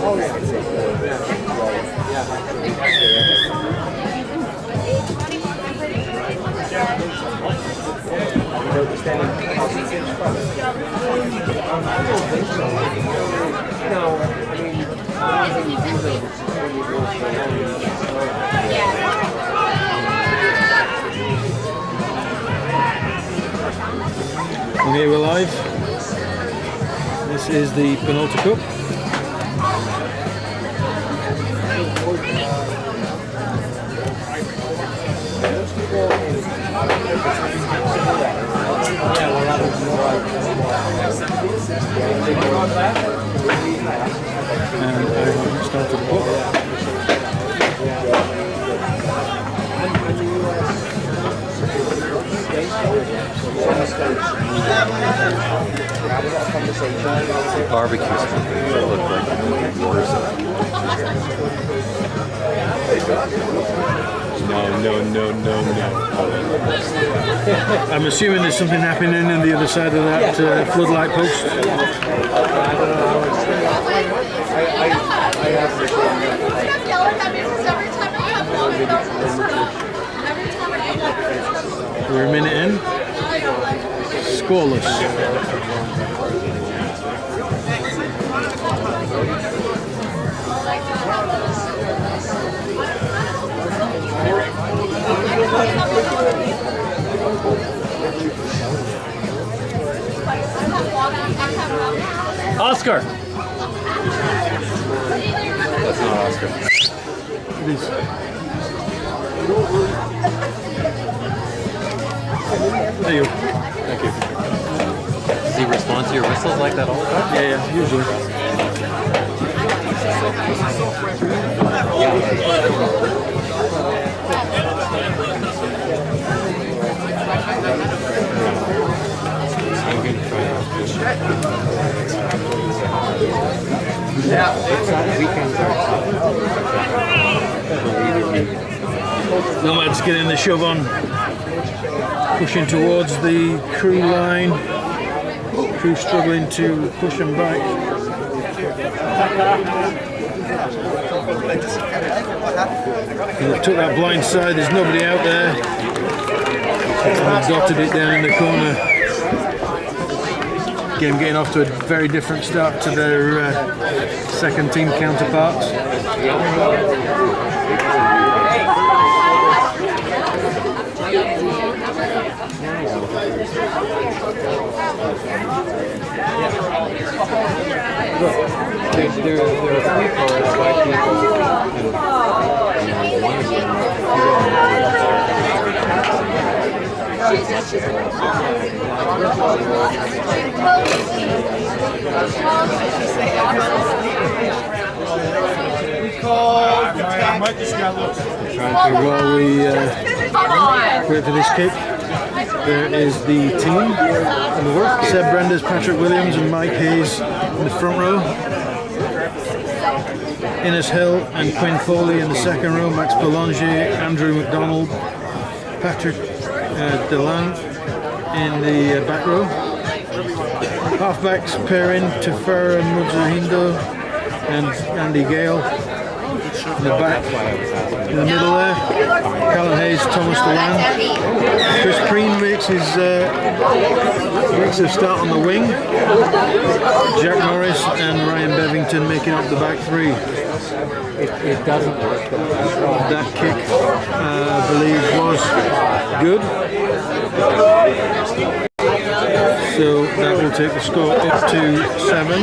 Okay, we're live. This is the Penalta Cup. And I haven't started the book. Barbecue stuff look like worse. No. I'm assuming there's something happening on the other side of that floodlight post. We're a minute in. Scoreless. Oscar! That's not Oscar. It is. There you go. Thank you. Does he respond to your whistles like that all the time? Yeah, usually. I'm going to try Nomads getting the shove on, pushing towards the crew line. Crew struggling to push them back. And they took that blind side, there's nobody out there. And they've dotted it down in the corner. Game getting off to a very different start to their second team counterparts. There are three cars, 5 people, and one of them, While we wait for this kick, there is the team. Seb Brendas, Patrick Williams and Mike Hayes in the front row. Innes Hill and Quinn Foley in the second row. Max Belanger, Andrew McDonald, Patrick Delan in the back row. Halfbacks pairing Tefera Mujahideen and Andy Gale in the back. In the middle there, Callum Hayes, Thomas Delan. Chris Preen makes his start on the wing. Jack Norris and Ryan Bevington making up the back three. it doesn't work. That kick, I believe, was good. So that will take the score up to 7.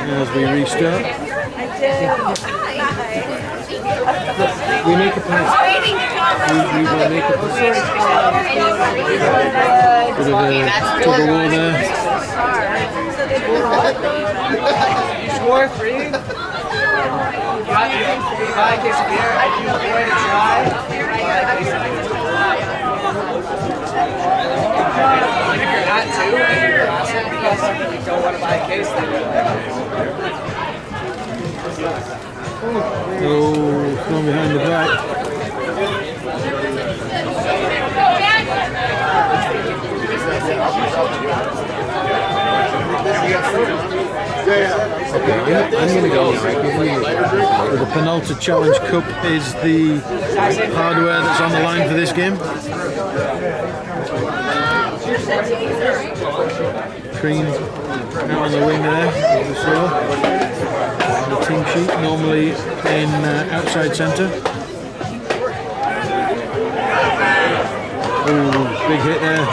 As we restart. We make a pass. We will make a pass. Bit of a tug of war there. Score 3. You got a case of beer. You going to try. If you're at 2 and you're awesome because you don't want to buy a case, then Oh, thrown behind the back. I'm going to go now. So the Penalta Challenge Cup is the hardware that's on the line for this game. Cream out on the wing there, as you saw. The team sheet normally in outside centre. Ooh, big hit there.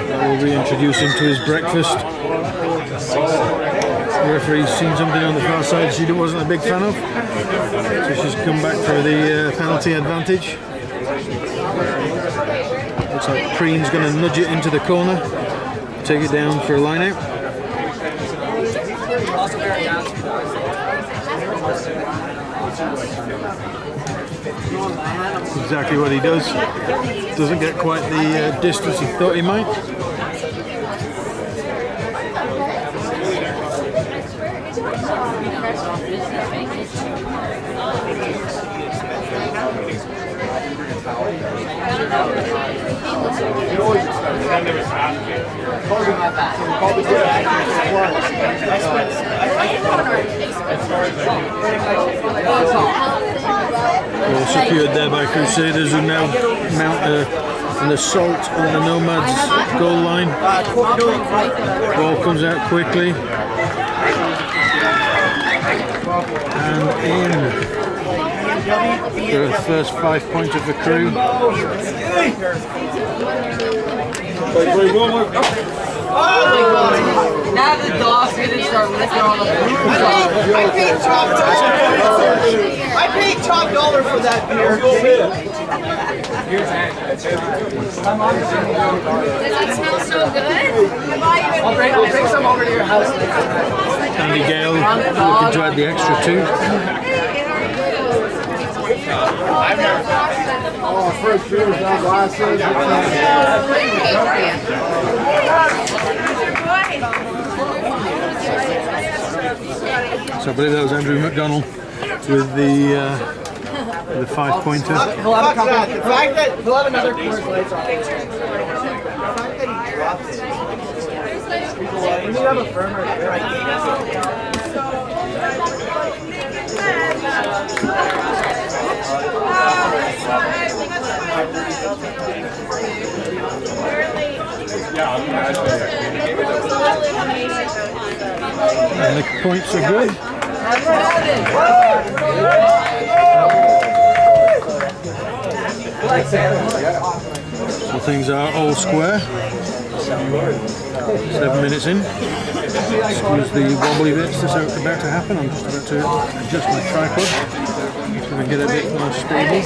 That will reintroduce him to his breakfast. The referee's seen something on the far side she wasn't a big fan of. So she's come back for the penalty advantage. Looks like Preen's going to nudge it into the corner, take it down for a line out. Exactly what he does. Doesn't get quite the distance he thought he might. Well, secured there by Crusaders, who now mount an assault on the Nomads goal line. Ball comes out quickly. And in for the first 5 pointer for Crew. Now the dog's gonna start licking all the food. I paid top dollar for that beer. Does it smell so good? I'll bring some over to your house. Andy Gale looking to add the extra two. First beers, now glasses. So I believe that was Andrew McDonald with the 5 pointer. He'll have a couple. The fact that he'll have another course later on. We need to have a firmer And the points are good. So things are all square. 7 minutes in. Excuse the wobbly bits that's about to happen. I'm just about to adjust my tripod so we get a bit more stable.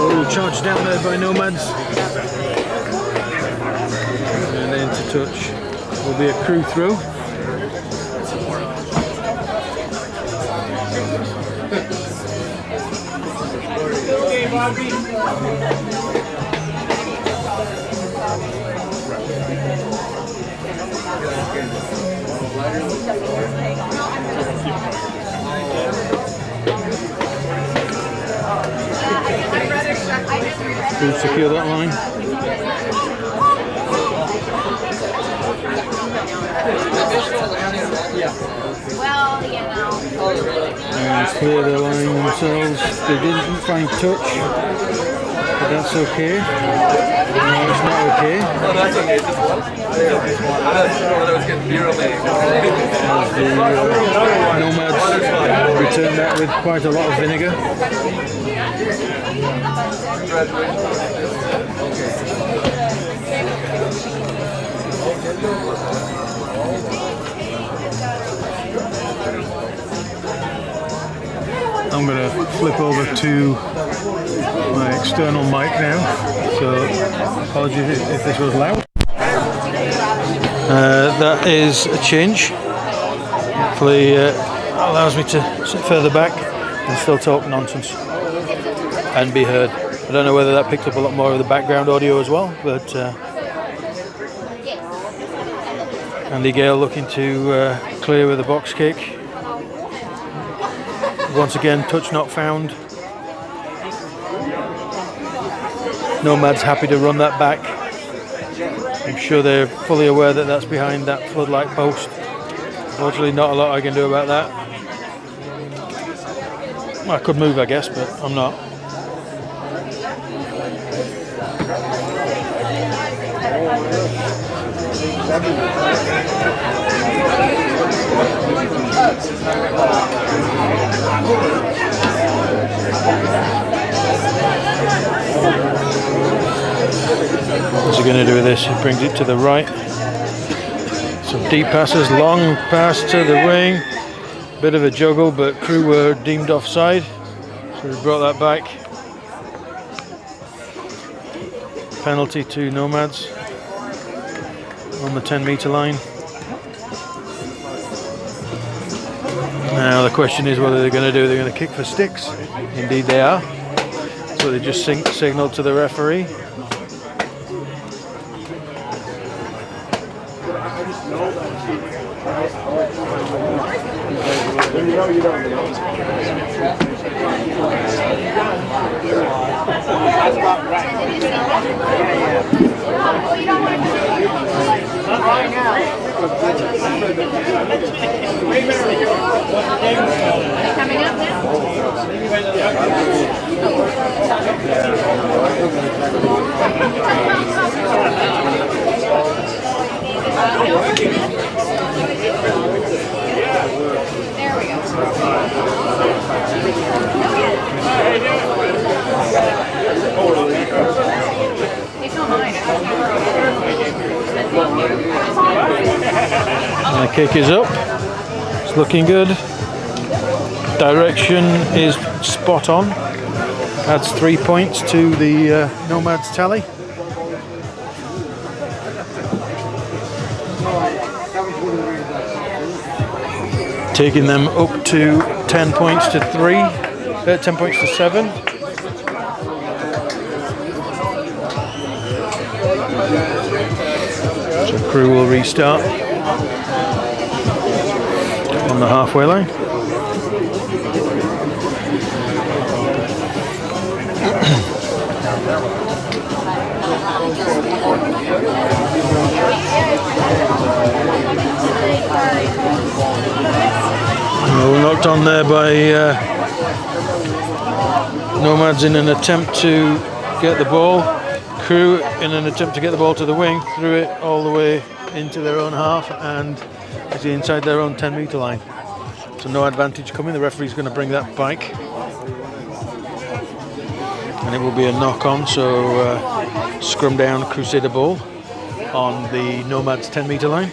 Oh, charged down there by Nomads. And into touch will be a Crew throw. We'll secure that line. Well, you know. And clear the line themselves. They didn't find touch, but that's okay. No, it's not okay. Oh, that's okay. Just one. I didn't know that was getting beautifully. As the Nomads return that with quite a lot of vinegar. I'm going to flip over to my external mic now, so apologies if this was loud. That is a change. Hopefully allows me to sit further back and still talk nonsense and be heard. I don't know whether that picked up a lot more of the background audio as well, but Andy Gale looking to clear with a box kick. Once again, touch not found. Nomads happy to run that back. I'm sure they're fully aware that that's behind that floodlight post. Unfortunately, not a lot I can do about that. Well, I could move, I guess, but I'm not. What's he going to do with this? He brings it to the right. Some deep passes, long pass to the wing. Bit of a juggle, but Crew were deemed offside, so we brought that back. Penalty to Nomads on the 10-metre line. Now the question is what they're going to do. They're going to kick for sticks. Indeed they are. So they just signalled to the referee. Coming up now? There we go. It's not mine. And the kick is up. It's looking good. Direction is spot on. Adds 3 points to the Nomads tally. Taking them up to 10 points to 10 points to 7. So Crew will restart on the halfway line. Well, knocked on there by Nomads in an attempt to get the ball. Crew in an attempt to get the ball to the wing, threw it all the way into their own half and is inside their own 10-metre line. So no advantage coming. The referee's going to bring that back. And it will be a knock-on, so scrum down Crusader ball on the Nomads 10-metre line.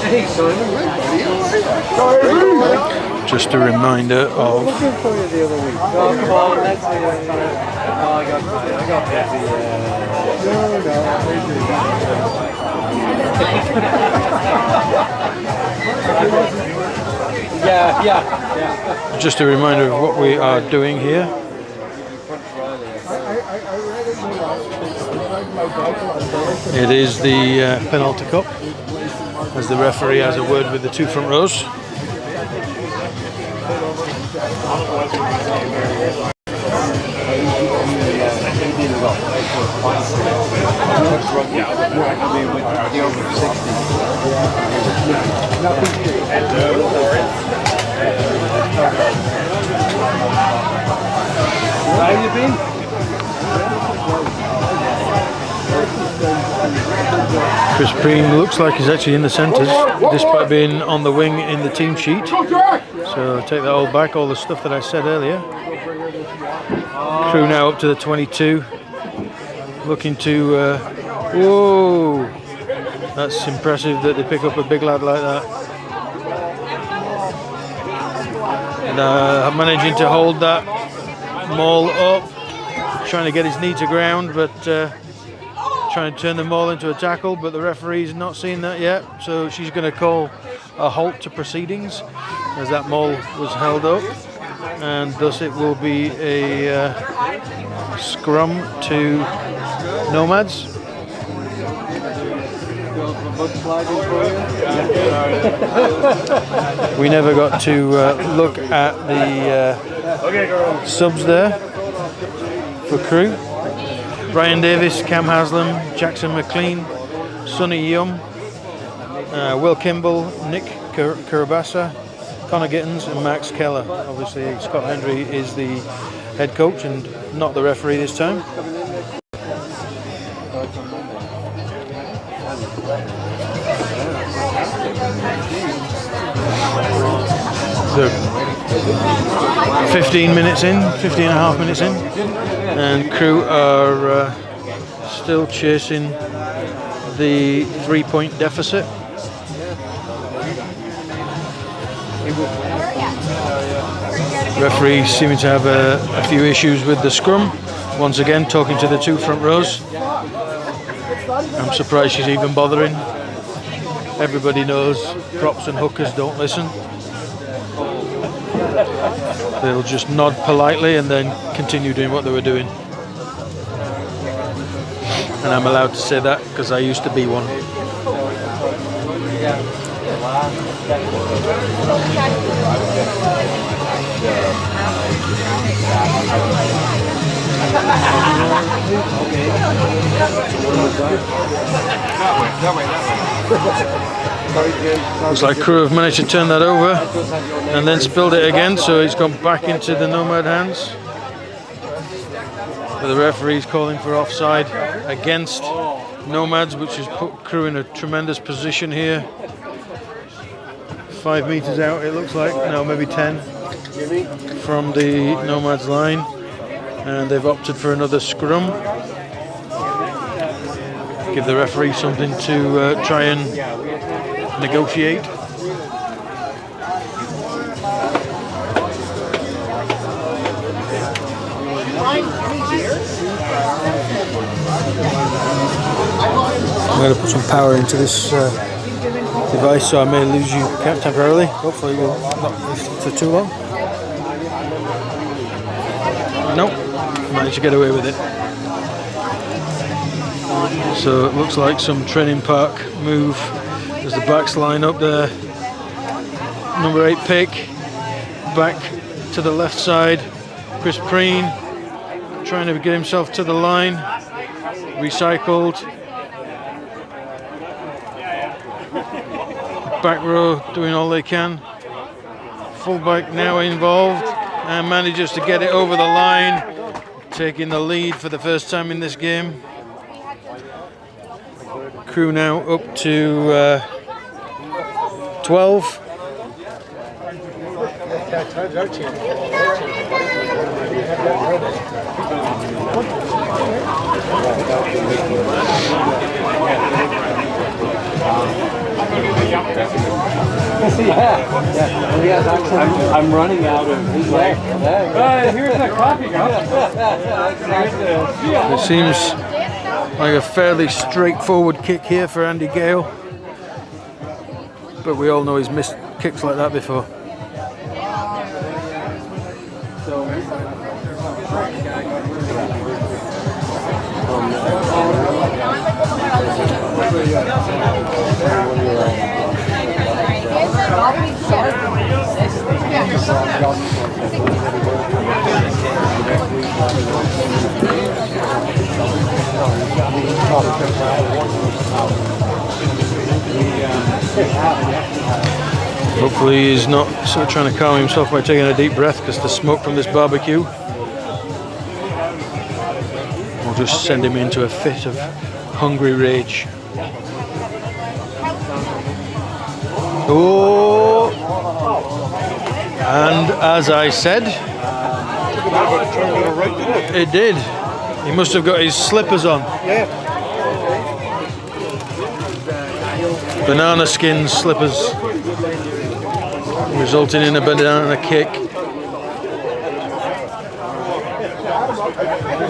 Hey Simon, Just a reminder of looking for you the other week. Oh, come on, let's see. Oh, I got busy. Yeah. just a reminder of what we are doing here. It is the Penalta Cup, as the referee has a word with the two front rows. How have you been? Chris Preen looks like he's actually in the centres, despite being on the wing in the team sheet. So take that all back, all the stuff that I said earlier. Crew now up to the 22, looking to. Whoa! That's impressive that they pick up a big lad like that. And managing to hold that maul up, trying to get his knee to ground, but trying to turn the maul into a tackle, but the referee's not seen that yet, so she's going to call a halt to proceedings as that maul was held up, and thus it will be a scrum to Nomads. We never got to look at the subs there for Crew. Brian Davis, Cam Haslam, Jackson McLean, Sonny Yum, Will Kimball, Nick Kurabasa, Connor Gittins and Max Keller. Obviously Scott Hendry is the head coach and not the referee this time. So 15 minutes in, 15 and a half minutes in, and Crew are still chasing the 3-point deficit. Referee seeming to have a few issues with the scrum. Once again, talking to the two front rows. I'm surprised she's even bothering. Everybody knows props and hookers don't listen. They'll just nod politely and then continue doing what they were doing. And I'm allowed to say that because I used to be one. Looks like Crew have managed to turn that over and then spilled it again, so it's gone back into the Nomad hands. But the referee's calling for offside against Nomads, which has put Crew in a tremendous position here. 5 meters out, it looks like, no, maybe 10 from the Nomads line, and they've opted for another scrum. Give the referee something to try and negotiate. I'm going to put some power into this device, so I may lose you temporarily. Hopefully we'll not for too long. Nope, managed to get away with it. So it looks like some training park move. There's the backs line up there. Number 8 pick. Back to the left side. Chris Preen trying to get himself to the line. Recycled. Back row doing all they can. Fullback now involved and manages to get it over the line, taking the lead for the first time in this game. Crew now up to 12. I'm running out of his leg. Here's that coffee cup. It seems like a fairly straightforward kick here for Andy Gale, but we all know he's missed kicks like that before. Hopefully he's not sort of trying to calm himself by taking a deep breath, because the smoke from this barbecue will just send him into a fit of hungry rage. Oh! And as I said, it did. He must have got his slippers on. banana skin slippers, resulting in a banana kick.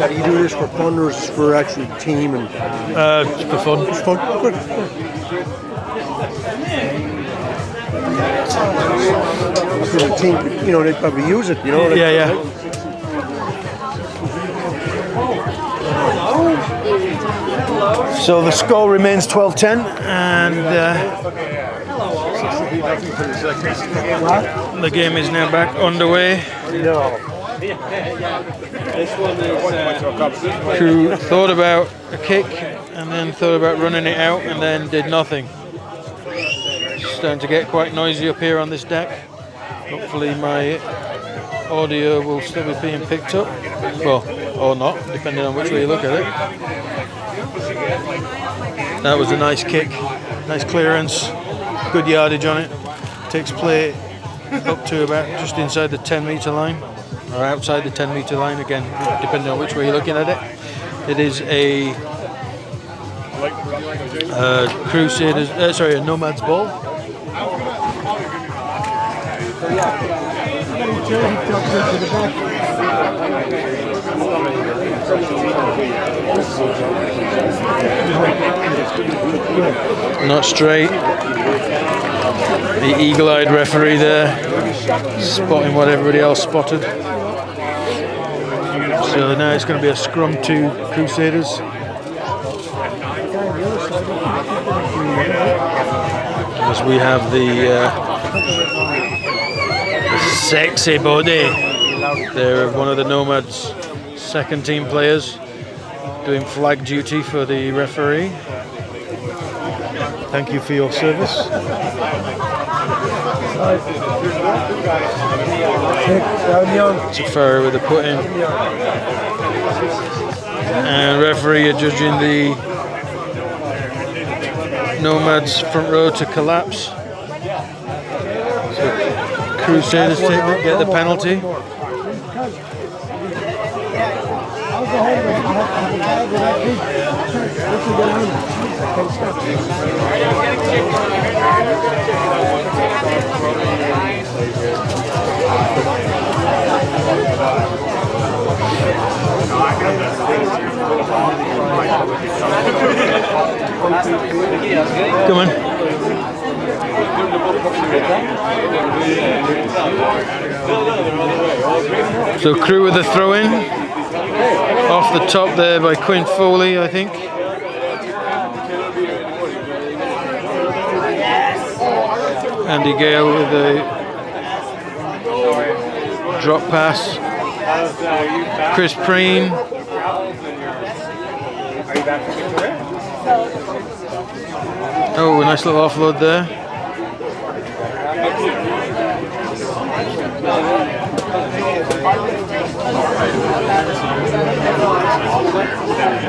Do you do this for fun or is this for actually team and? Just for fun. It's fun. Good. For the team, you know, they probably use it. You know. Yeah. So the score remains 12-10, and the game is now back underway. Crew thought about a kick and then thought about running it out and then did nothing. It's starting to get quite noisy up here on this deck. Hopefully my audio will still be being picked up. Well, or not, depending on which way you look at it. That was a nice kick, nice clearance, good yardage on it. Takes play up to about just inside the 10-meter line, or outside the 10-meter line, again, depending on which way you're looking at it. It is a Crusaders, a Nomads ball. Not straight. The eagle-eyed referee there, spotting what everybody else spotted. So now it's going to be a scrum to Crusaders. As we have the sexy body there of one of the Nomads' second team players doing flag duty for the referee. Thank you for your service. Safari with a put in. And referee adjudging the Nomads front row to collapse. So Crusaders get the penalty. Come on. So Crew with the throw in. Off the top there by Quinn Foley, I think. Andy Gale with a drop pass. Chris Preen. Oh, a nice little offload there.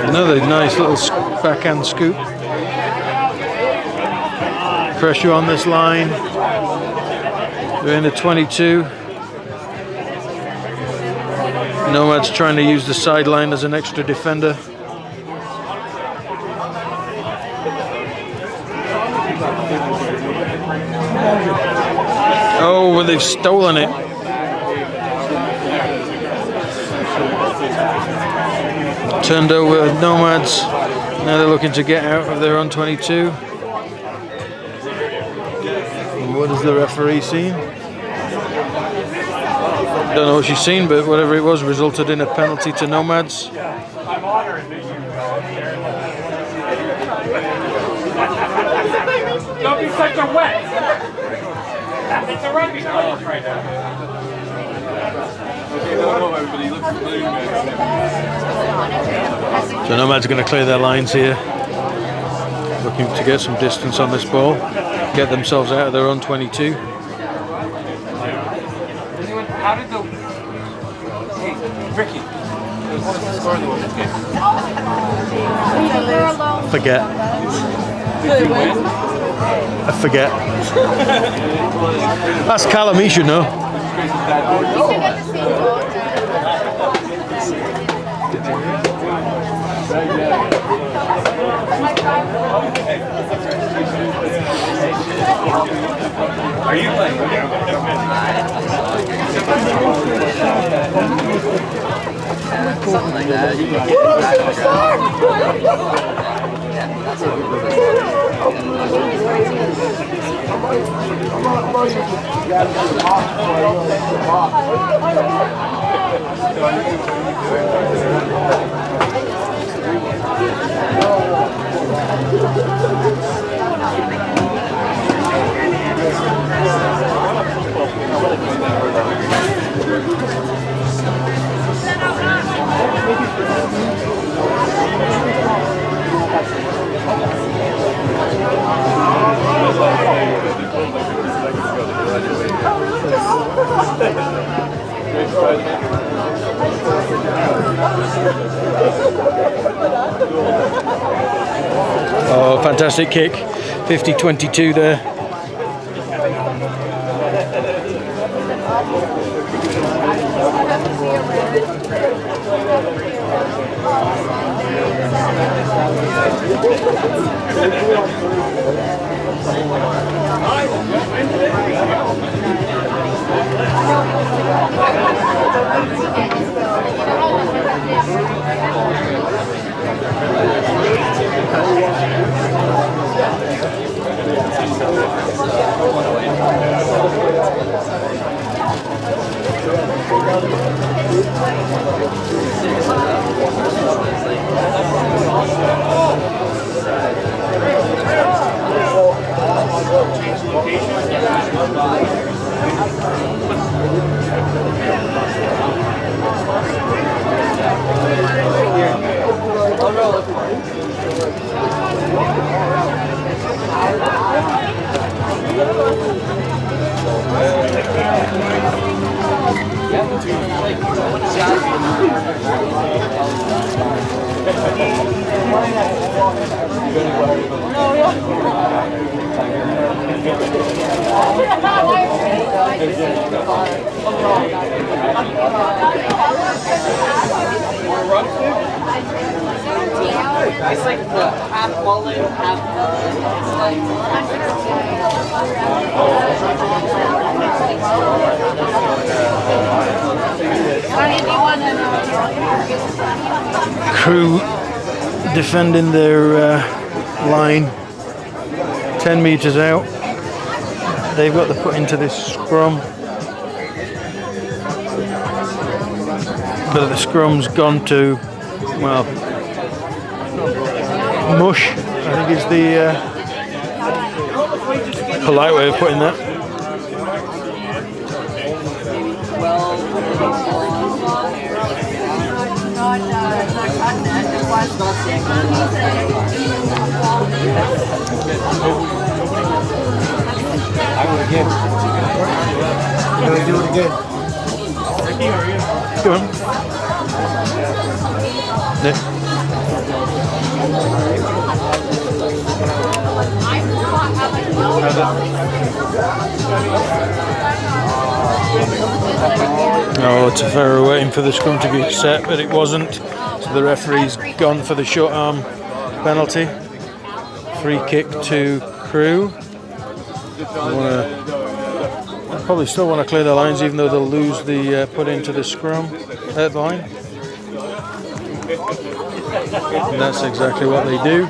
Another nice little backhand scoop. Pressure on this line. We're in the 22. Nomads trying to use the sideline as an extra defender. Oh, well, they've stolen it. Turned over Nomads. Now they're looking to get out of their own 22. And what has the referee seen? Don't know what she's seen, but whatever it was resulted in a penalty to Nomads. Don't be such a wet. It's a rugby match right now. So Nomads are going to clear their lines here, looking to get some distance on this ball, get themselves out of their own 22. How did the Ricky? Forget. I forget. That's Callum, he should know. Are you playing? Something like that. You can get it back on the ground. Yeah, that's what Oh, fantastic kick. 50-22 there. It's like the half mullet, half it's Crew defending their line 10 metres out. They've got to put into this scrum, but the scrum's gone to, well, mush, I think is the polite way of putting that. I would again. Can we do it again? Go on. Nick. Oh, it's a Ferro waiting for the scrum to be set, but it wasn't. So the referee's gone for the short arm penalty. Free kick to Crew. They probably still want to clear the lines, even though they'll lose the put into the scrum at line. And that's exactly what they do.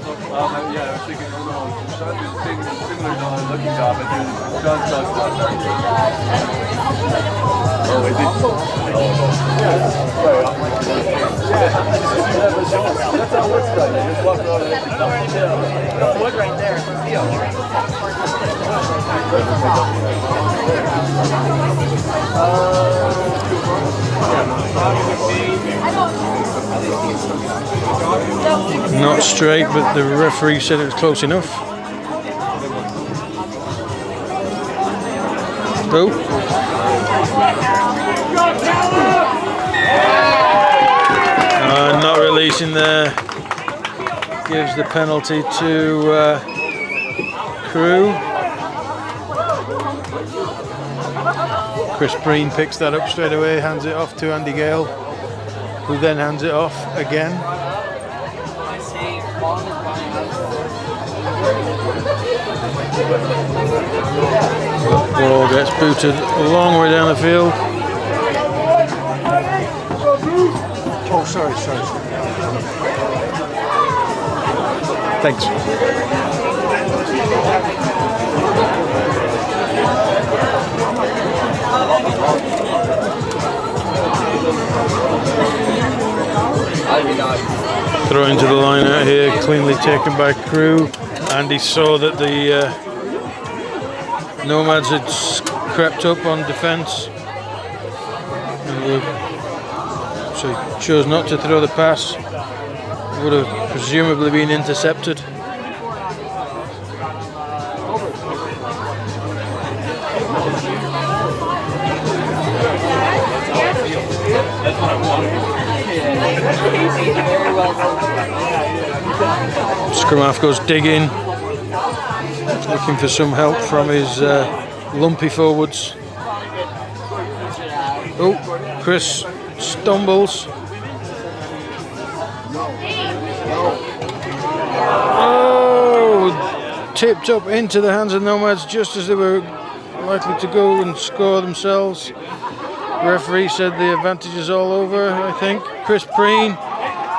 Not straight, but the referee said it was close enough. Oh. Not releasing there. Gives the penalty to Crew. Chris Breen picks that up straight away, hands it off to Andy Gale, who then hands it off again. Ball gets booted a long way down the field. Oh, sorry. Thanks. Throw into the line out here, cleanly taken by Crew. And he saw that the Nomads had crept up on defence. So he chose not to throw the pass. Would have presumably been intercepted. Scrum half goes digging, looking for some help from his lumpy forwards. Oh, Chris stumbles. Oh, tipped up into the hands of Nomads just as they were likely to go and score themselves. The referee said the advantage is all over, I think. Chris Preen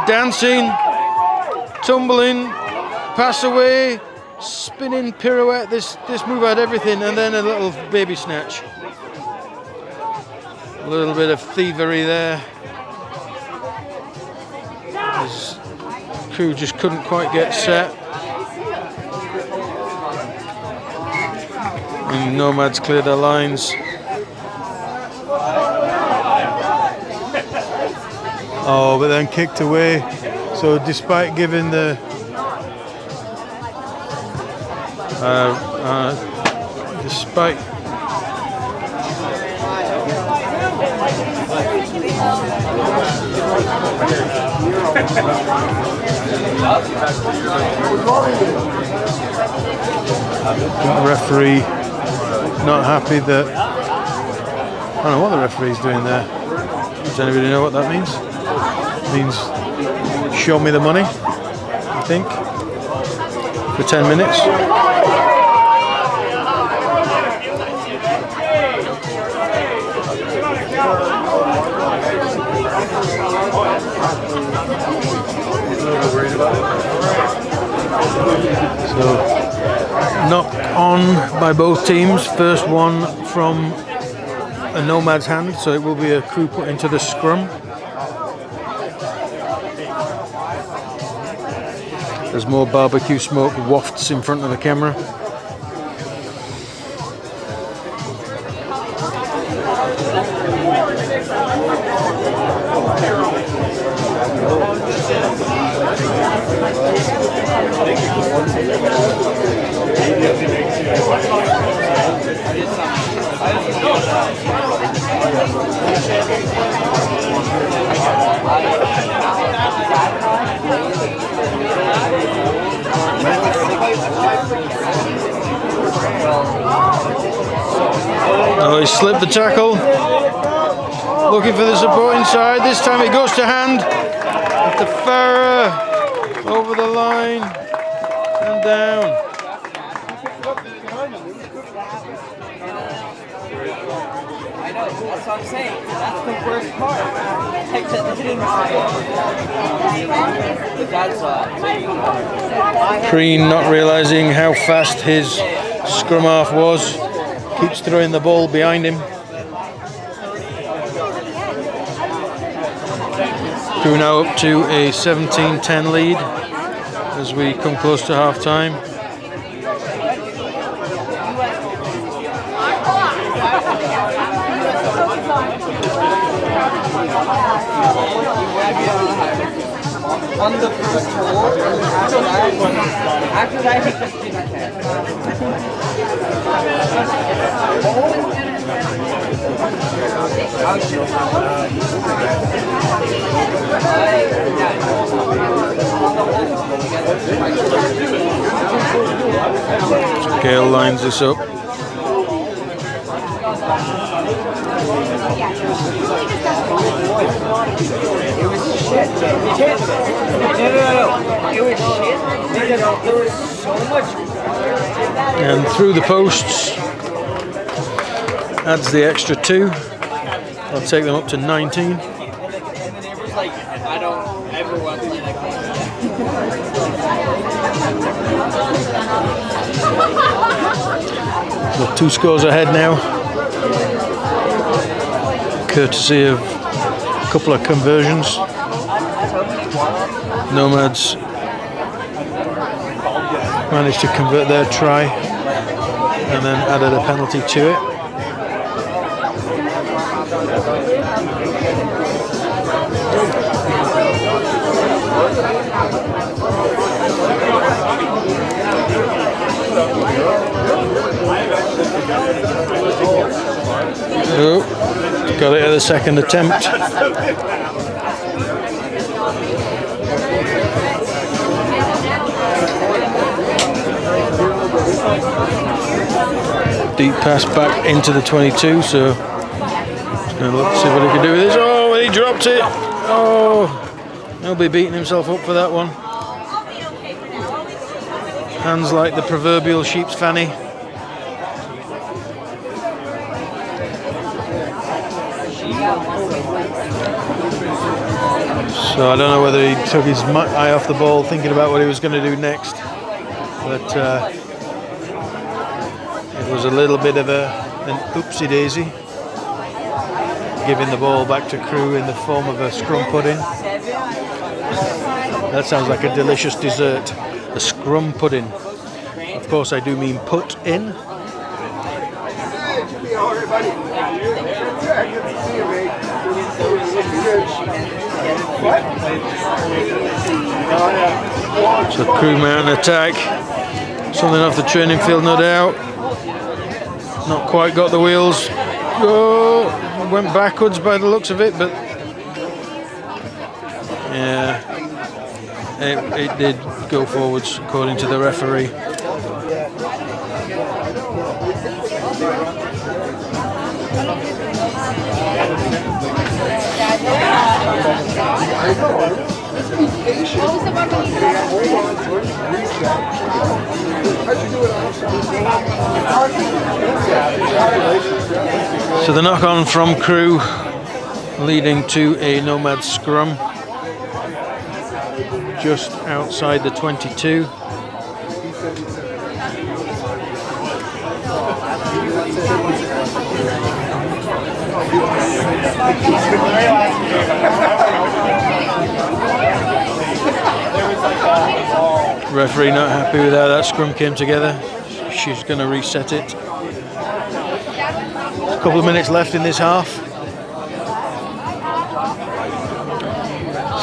dancing, tumbling, pass away, spinning pirouette. This move had everything, and then a little baby snatch. A little bit of thievery there. His Crew just couldn't quite get set. And Nomads cleared their lines. Oh, but then kicked away. So despite giving the despite referee not happy that I don't know what the referee's doing there. Does anybody know what that means? It means show me the money, I think, for 10 minutes. So, knock on by both teams. First one from a Nomad's hand, so it will be a Crew put into the scrum. There's more barbecue smoke wafts in front of the camera. Oh, he slipped the tackle. Looking for the support inside. This time it goes to hand. The Farah over the line and down. I know, that's what I'm saying. That's the worst part. Preen not realising how fast his scrum half was. Keeps throwing the ball behind him. Crew now up to a 17-10 lead as we come close to half time. On the first hole, after that he just didn't care. Gale lines this up. And through the posts, adds the extra 2. I'll take them up to 19. I don't ever want to play that game. We're 2 scores ahead now, courtesy of a couple of conversions. Nomads managed to convert their try and then added a penalty to it. Oh, got it at the second attempt. Deep pass back into the 22, so just going to look to see what he can do with this. Oh, and he dropped it. Oh, he'll be beating himself up for that one. Hands like the proverbial sheep's fanny. So I don't know whether he took his eye off the ball thinking about what he was going to do next, but it was a little bit of an oopsie daisy, giving the ball back to Crew in the form of a scrum pudding. That sounds like a delicious dessert, a scrum pudding. Of course I do mean put in. So Crew mount an attack, something off the training field no doubt. Not quite got the wheels. Oh, went backwards by the looks of it, but yeah, it did go forwards according to the referee. So the knock on from Crew, leading to a Nomad scrum just outside the 22. Referee not happy with how that scrum came together. She's going to reset it. A couple of minutes left in this half.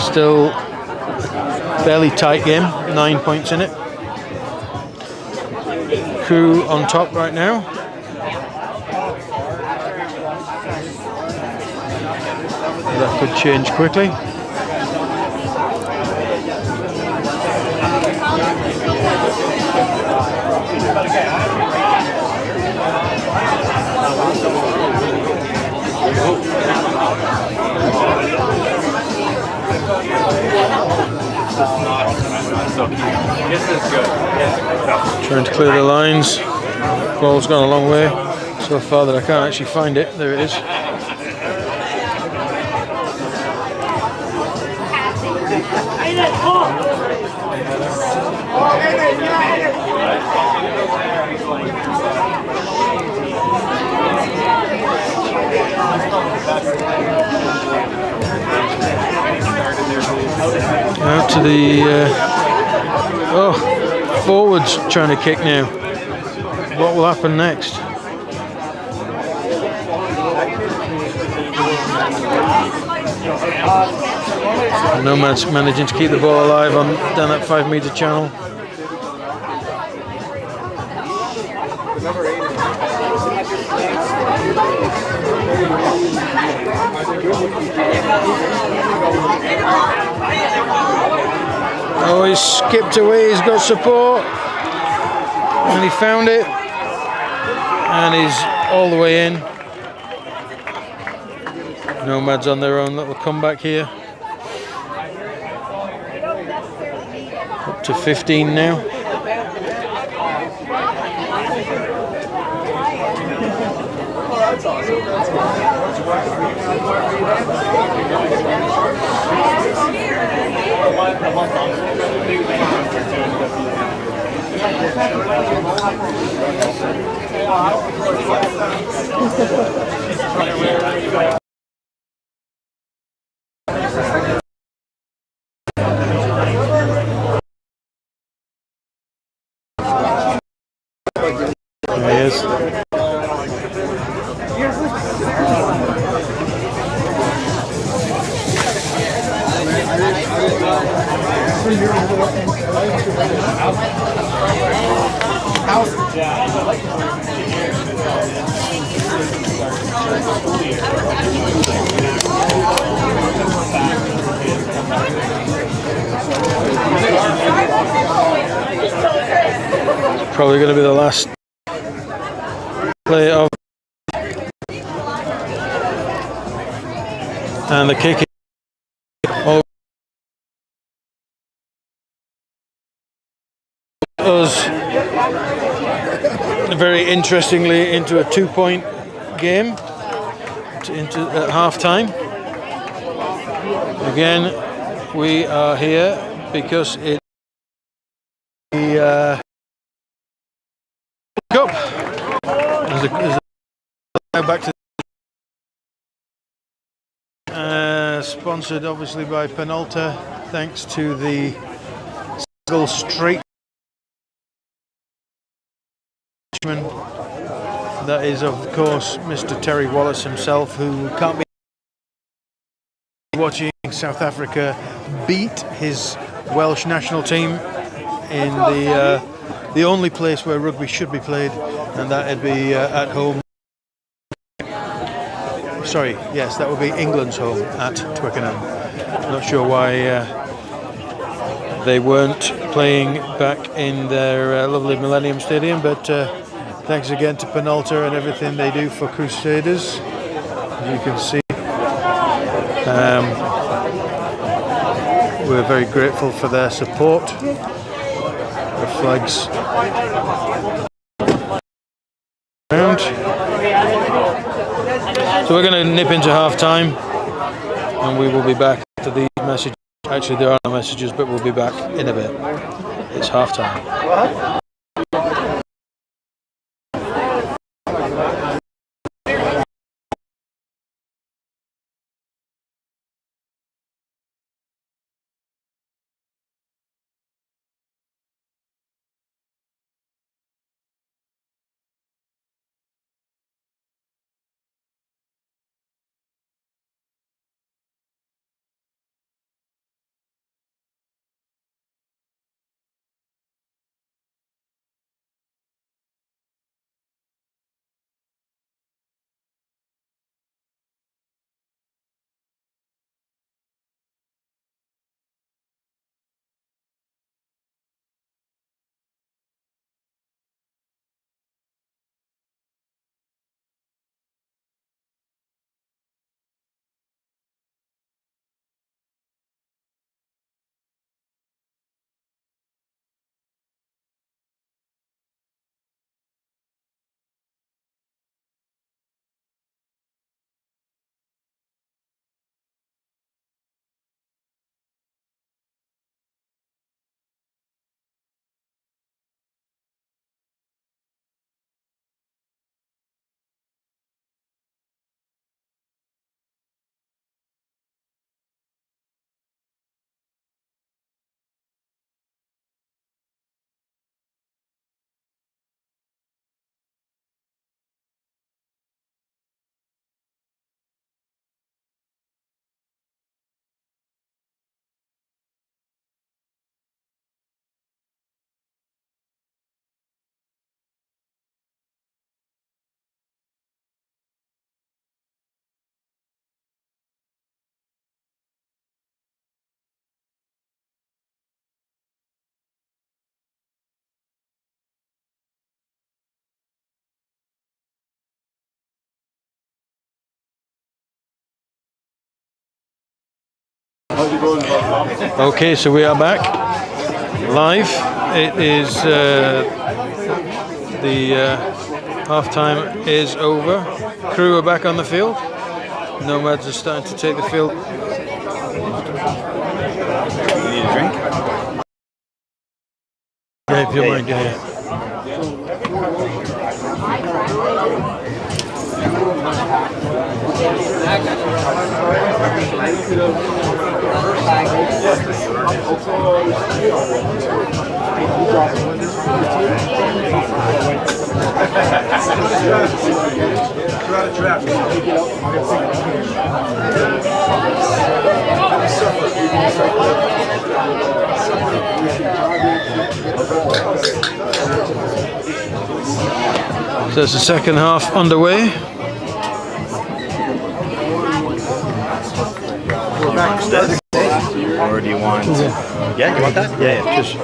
Still a fairly tight game, 9 points in it. Crew on top right now. That could change quickly. Trying to clear the lines. Ball's gone a long way so far that I can't actually find it. There it is. Out to the forwards trying to kick now. What will happen next? Nomads managing to keep the ball alive on down that 5-meter channel. Oh, he's skipped away, he's got support, and he found it, and he's all the way in. Nomads on their own little comeback here. Up to 15 now. There he is. Probably going to be the last play of, and the kick us very interestingly into a 2-point game at half time. Again, we are here because it's the Cup. Now back to sponsored obviously by Penalta, thanks to the single straight that is of course Mr. Terry Wallace himself, who can't be watching South Africa beat his Welsh national team in the only place where rugby should be played, and that'd be at home. Sorry, yes, that would be England's home at Twickenham. Not sure why they weren't playing back in their lovely Millennium Stadium, but thanks again to Penalta and everything they do for Crusaders. As you can see, we're very grateful for their support. The flags around. So we're going to nip into half time, and we will be back after these messages. Actually, there are no messages, but we'll be back in a bit. It's half time. Okay, so we are back live. It is the half-time is over. Crew are back on the field. Nomads are starting to take the field. You need a drink? Yeah, if you mind, yeah. So it's the second half underway. Or do you want? Yeah, you want that? Yeah, Just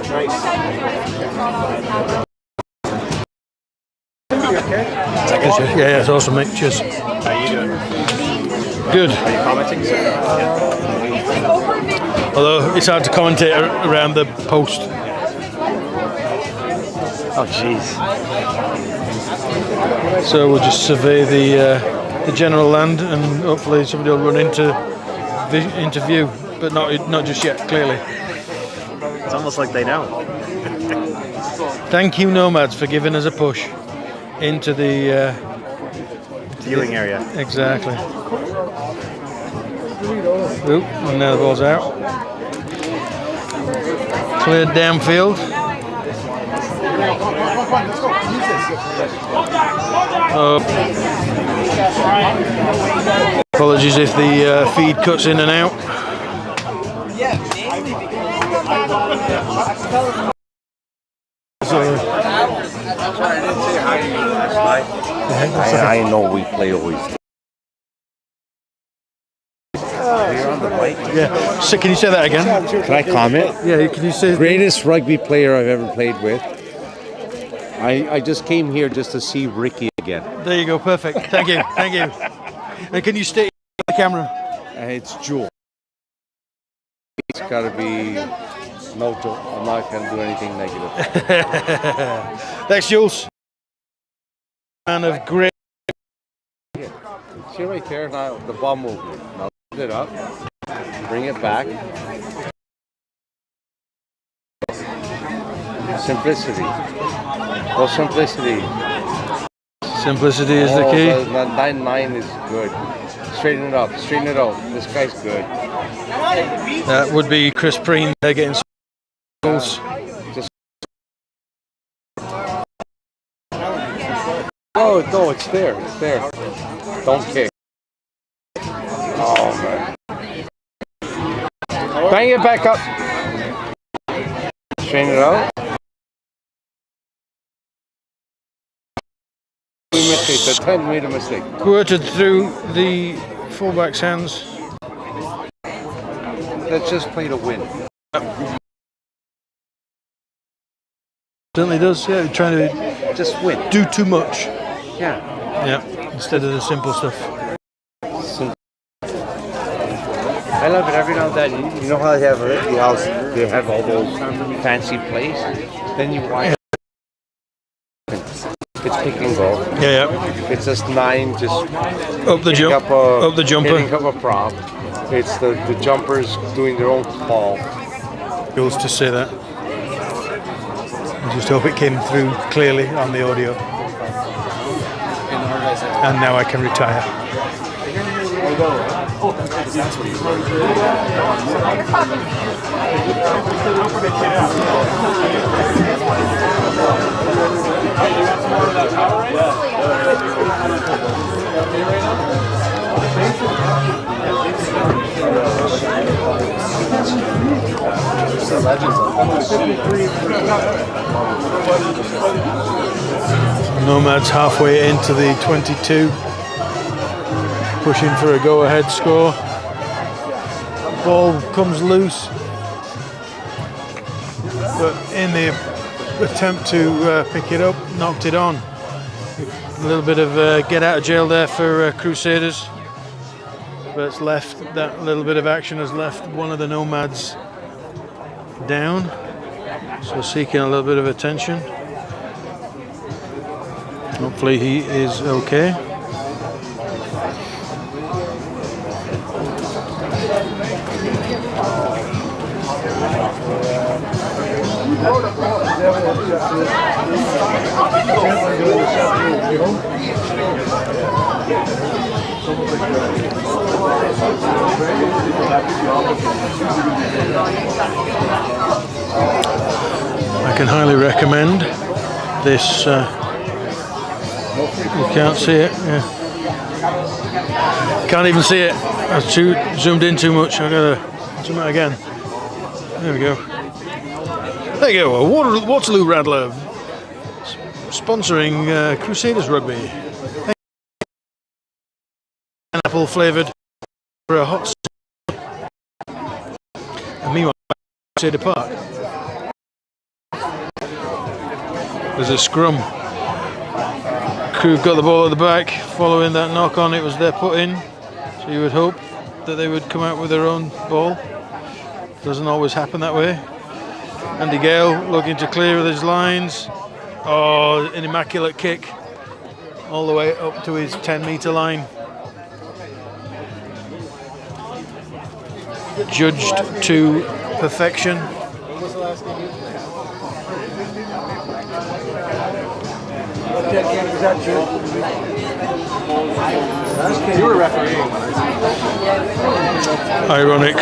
yeah, it's awesome, mate. Cheers. How you doing? Good. Are you commenting? Sir? Yeah. Although it's hard to commentate around the post. Oh, jeez. So we'll just survey the general land, and hopefully somebody will run into view, but not just yet. Clearly. It's almost like they know. Thank you, Nomads, for giving us a push into the Viewing area. exactly. Oop, and now the ball's out. Cleared downfield. Apologies if the feed cuts in and out. I know we play always. You're on the mic. Yeah. So can you say that again? Can I comment? Yeah. Can you say? Greatest rugby player I've ever played with. I just came here just to see Ricky again. There you go. Perfect. Thank you. Thank you. And can you state the camera? It's Jewel. It's got to be no joke. I'm not going to do anything negative. Thanks, Jules. Man of great. See right there now, the ball movement. Now lift it up, bring it back. Simplicity. Well, simplicity. Simplicity is the key. The 9-9 is good. Straighten it up. Straighten it out. This guy's good. That would be Chris Preen there getting some goals. Oh, no, it's there. It's there. Don't kick. Oh, man. Bang it back up. Straighten it out. Mistake. The 10 made a mistake. Quirted through the fullback's hands. Let's just play to win. Certainly does, yeah. Trying to Just win. do too much. Yeah. Yeah. Instead of the simple stuff. I love it every now and then. You know how they have all those fancy plays? Then you watch. It's pick and go. Yeah, yeah. It's just 9, just Up the jump. Up the jumper. hitting up a prop. It's the jumpers doing their own call. Jules to say that. I just hope it came through clearly on the audio. And now I can retire. Nomads halfway into the 22, pushing for a go-ahead score. Ball comes loose, but in the attempt to pick it up, knocked it on. A little bit of get out of jail there for Crusaders. but it's left, that little bit of action has left one of the Nomads down, so seeking a little bit of attention. Hopefully he is okay. I can highly recommend this. You can't see it. Yeah. Can't even see it. I've zoomed in too much. I've got to zoom out again. There we go. There you go. A Waterloo Rattler sponsoring Crusaders rugby. Pineapple flavoured for a hot. And meanwhile, Crusader Park. There's a scrum. Crew got the ball at the back. Following that knock on, it was their put in. So you would hope that they would come out with their own ball. Doesn't always happen that way. Andy Gale looking to clear his lines. Oh, an immaculate kick all the way up to his 10-metre line. Judged to perfection. You were refereeing. Ironic.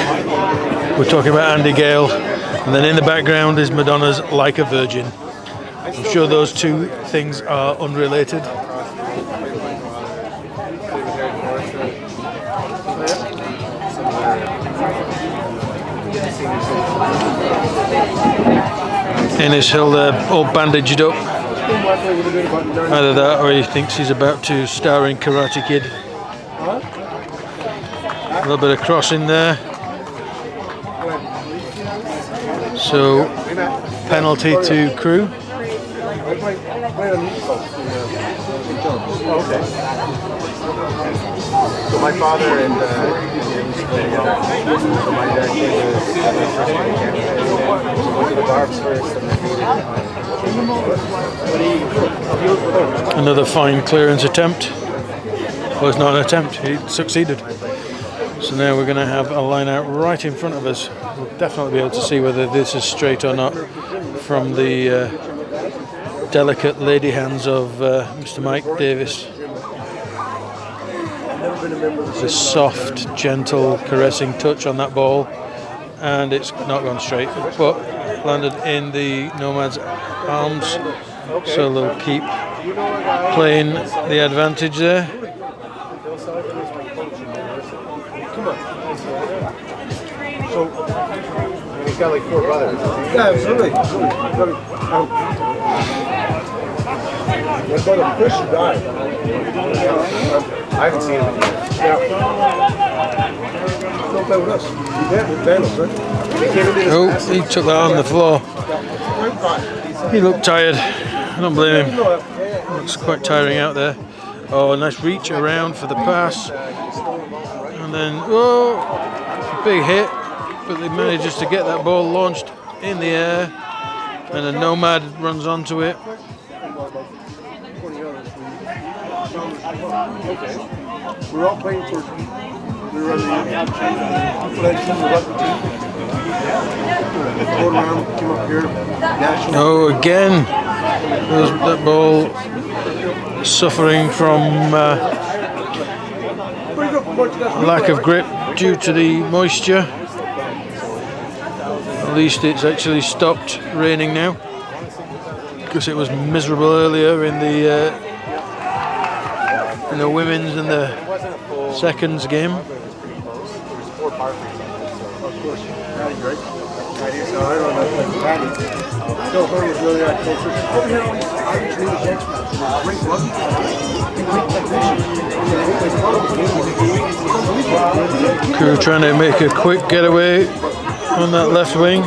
We're talking about Andy Gale, and then in the background is Madonna's Like a Virgin. I'm sure those two things are unrelated. Innes Hill there, all bandaged up. Either that or he thinks he's about to star in Karate Kid. A little bit of crossing there. So, penalty to Crew. So my father and my dad came to the Barbs first. Another fine clearance attempt. Well, it's not an attempt, he succeeded. So now we're going to have a line out right in front of us. We'll definitely be able to see whether this is straight or not from the delicate lady hands of Mr. Mike Davis. It's a soft, gentle, caressing touch on that ball, and it's not gone straight, but landed in the Nomads' arms, so they'll keep playing the advantage there. So he's got like 4 brothers. Yeah, absolutely. My brother Chris died. I haven't seen him in years. Yeah. Don't play with us. Yeah, with Vandals, right? Oh, he took that on the floor. He looked tired. I don't blame him. Looks quite tiring out there. Oh, a nice reach around for the pass. And then, oh, big hit. But they manages to get that ball launched in the air. And a Nomad runs onto it. We're all playing for. We were on the collection, the rugby team. Go around, came up here. National. Oh, again, that ball suffering from lack of grip due to the moisture. At least it's actually stopped raining now, because it was miserable earlier in the women's and the seconds game. Crew trying to make a quick getaway on that left wing.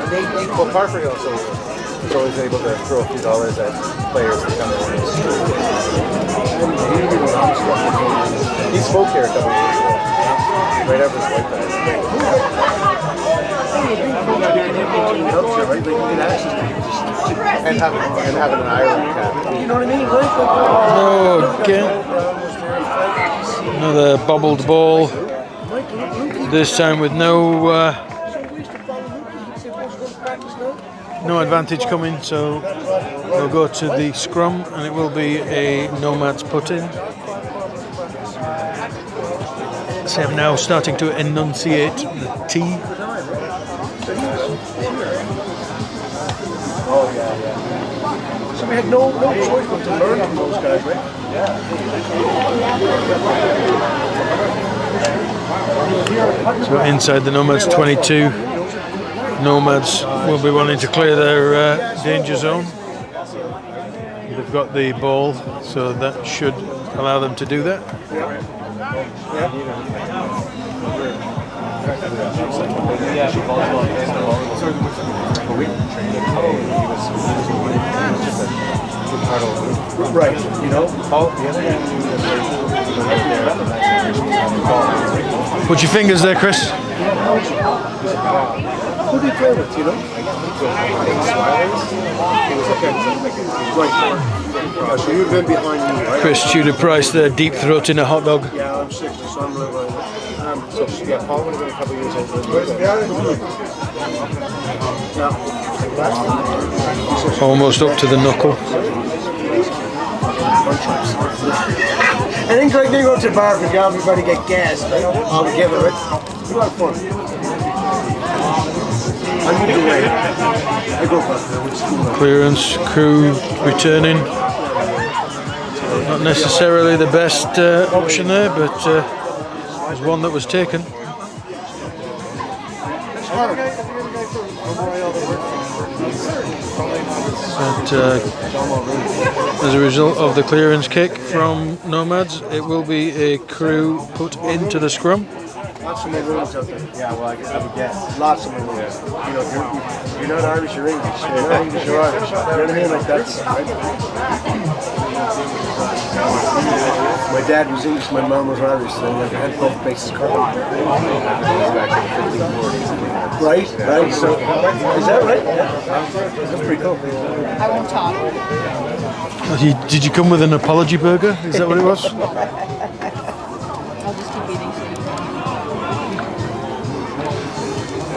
Well, Parfrey also is always able to throw a few dollars at players that come in. He spoke here a couple of years ago, right after his white guys. And having an Ireland cap. You know what I mean? Oh, again. Another bobbled ball. This time with no advantage coming, so we'll go to the scrum and it will be a Nomads put in. So I'm now starting to enunciate the T. Oh, yeah. So we had no choice but to learn from those guys, right? So inside the Nomads 22, Nomads will be wanting to clear their danger zone. They've got the ball, so that should allow them to do that. Right, you know, all the other Put your fingers there, Chris. who do you play with, you know? Right. So you've been behind me, right? Chris Tudor Price there, deep throat in a hot dog. Yeah, I'm 60, so I'm living. So yeah, Paul would have been a couple of years older. Almost up to the knuckle. I think like they go to the bar for job, everybody get gas, right? All together, right? It's a lot of fun. I moved away. I go back. Clearance, crew returning. Not necessarily the best option there, but was one that was taken. But as a result of the clearance kick from Nomads, it will be a crew put into the scrum. Lots of Maroons out there. Yeah, well, I would guess. Lots of Maroons. You know, you're not Irish, you're English. You're not English, you're Irish. You know what I mean? Like that's right. My dad was English, my mom was Irish, so like I had both bases covered. Right. So, is that right? Yeah. That's pretty cool. I won't talk. Did you come with an apology burger? Is that what it was? I'll just keep eating.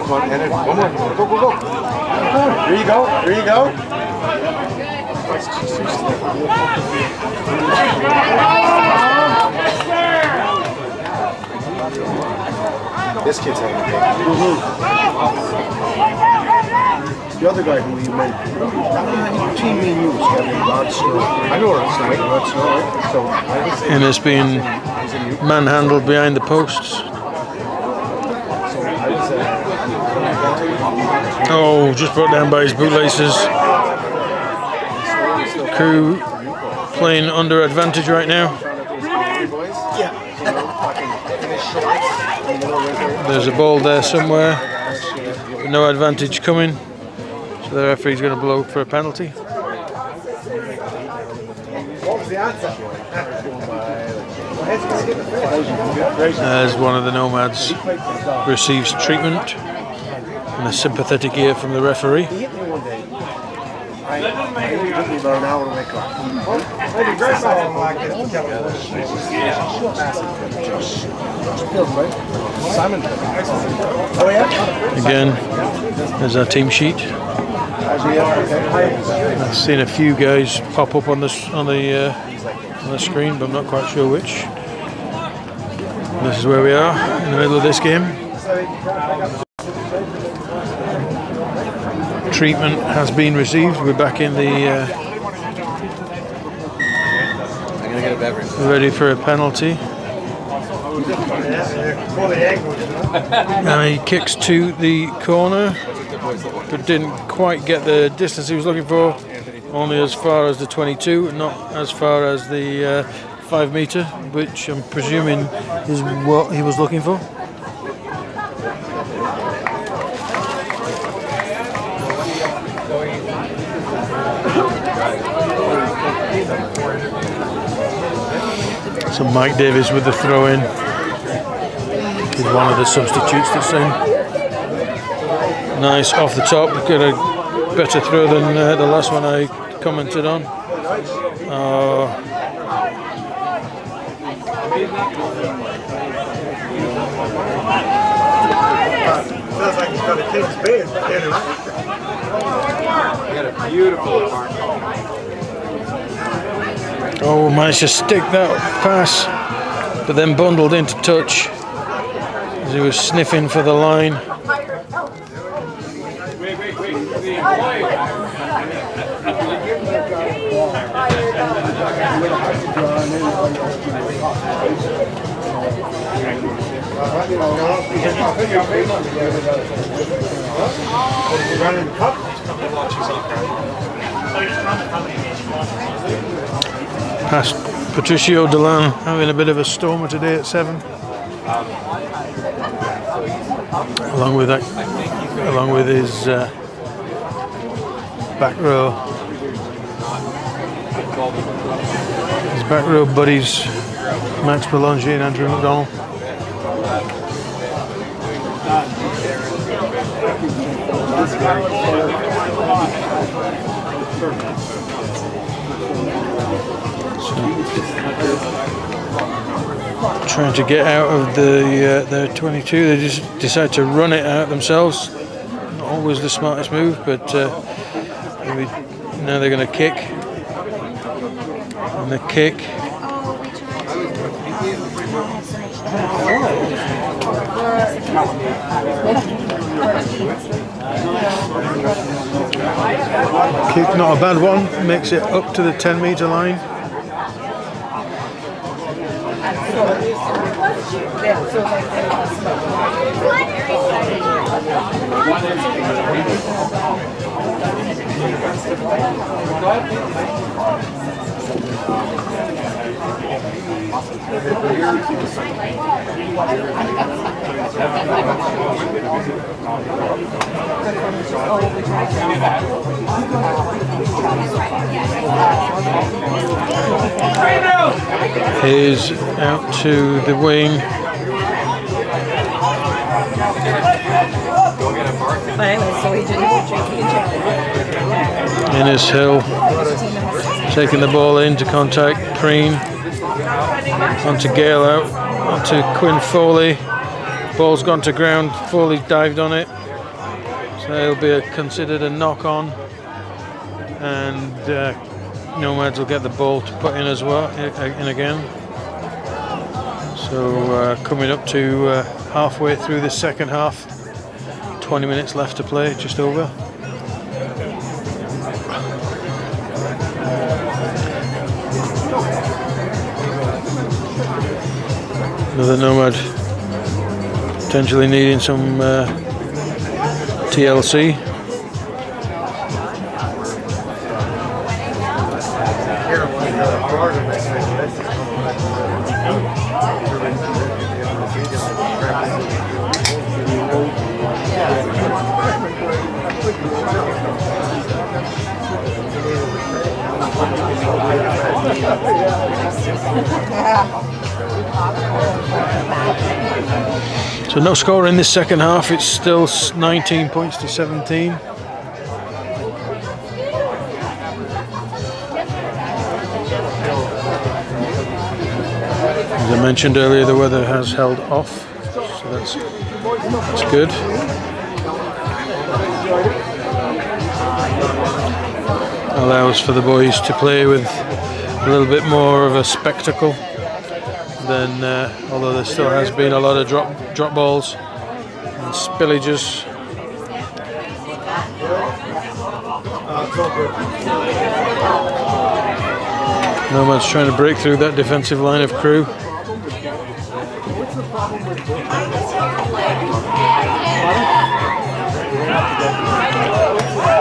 Come on, Anna. One more. Go. There you go. This kid's having a game. The other guy who you met, between me and you was having Rod Snow. I know Rod Snow, right? So, And it's been manhandled behind the posts. Oh, just brought down by his bootlaces. Crew playing under advantage right now. There's a ball there somewhere, but no advantage coming. So the referee's going to blow for a penalty. As one of the Nomads receives treatment and a sympathetic ear from the referee. Again, there's our team sheet. I've seen a few guys pop up on the screen, but I'm not quite sure which. This is where we are in the middle of this game. Treatment has been received. We're back in the ready for a penalty. And he kicks to the corner, but didn't quite get the distance he was looking for. Only as far as the 22, not as far as the 5 metre, which I'm presuming is what he was looking for. So Mike Davis with the throw in. He's one of the substitutes that's in. Nice off the top. Got a better throw than the last one I commented on. Sounds like he's got a king's bed. Got a beautiful park. Oh, managed to stick that pass, but then bundled into touch as he was sniffing for the line. Past Patricio Delan having a bit of a stormer today at 7. Along with his back row buddies Max Belanger and Andrew McDonald. Trying to get out of their 22, they just decide to run it out themselves. Not always the smartest move, but maybe now they're going to kick. And the kick. Kick, not a bad one, makes it up to the 10-meter line. Hayes out to the wing. Innes Hill taking the ball into contact. Preen onto Gale out, onto Quinn Foley. Ball's gone to ground. Foley dived on it, so it'll be considered a knock on, and Nomads will get the ball to put in as well, in again. So coming up to halfway through the second half, 20 minutes left to play, just over. Another Nomad potentially needing some TLC. So no score in this second half, it's still 19 points to 17. As I mentioned earlier, the weather has held off, so that's good. Allows for the boys to play with a little bit more of a spectacle than, although there still has been a lot of drop balls and spillages. Nomads trying to break through that defensive line of Crew.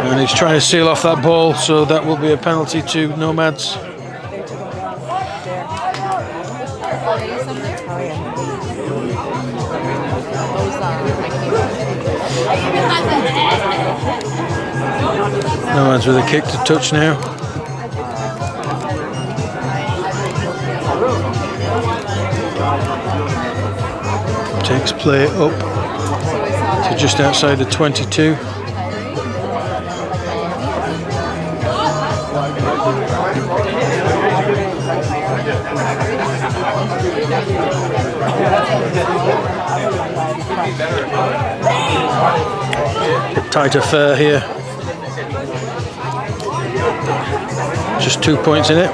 And he's trying to seal off that ball, so that will be a penalty to Nomads. Nomads with a kick to touch now. Takes play up to just outside the 22. Tight affair here. Just 2 points in it.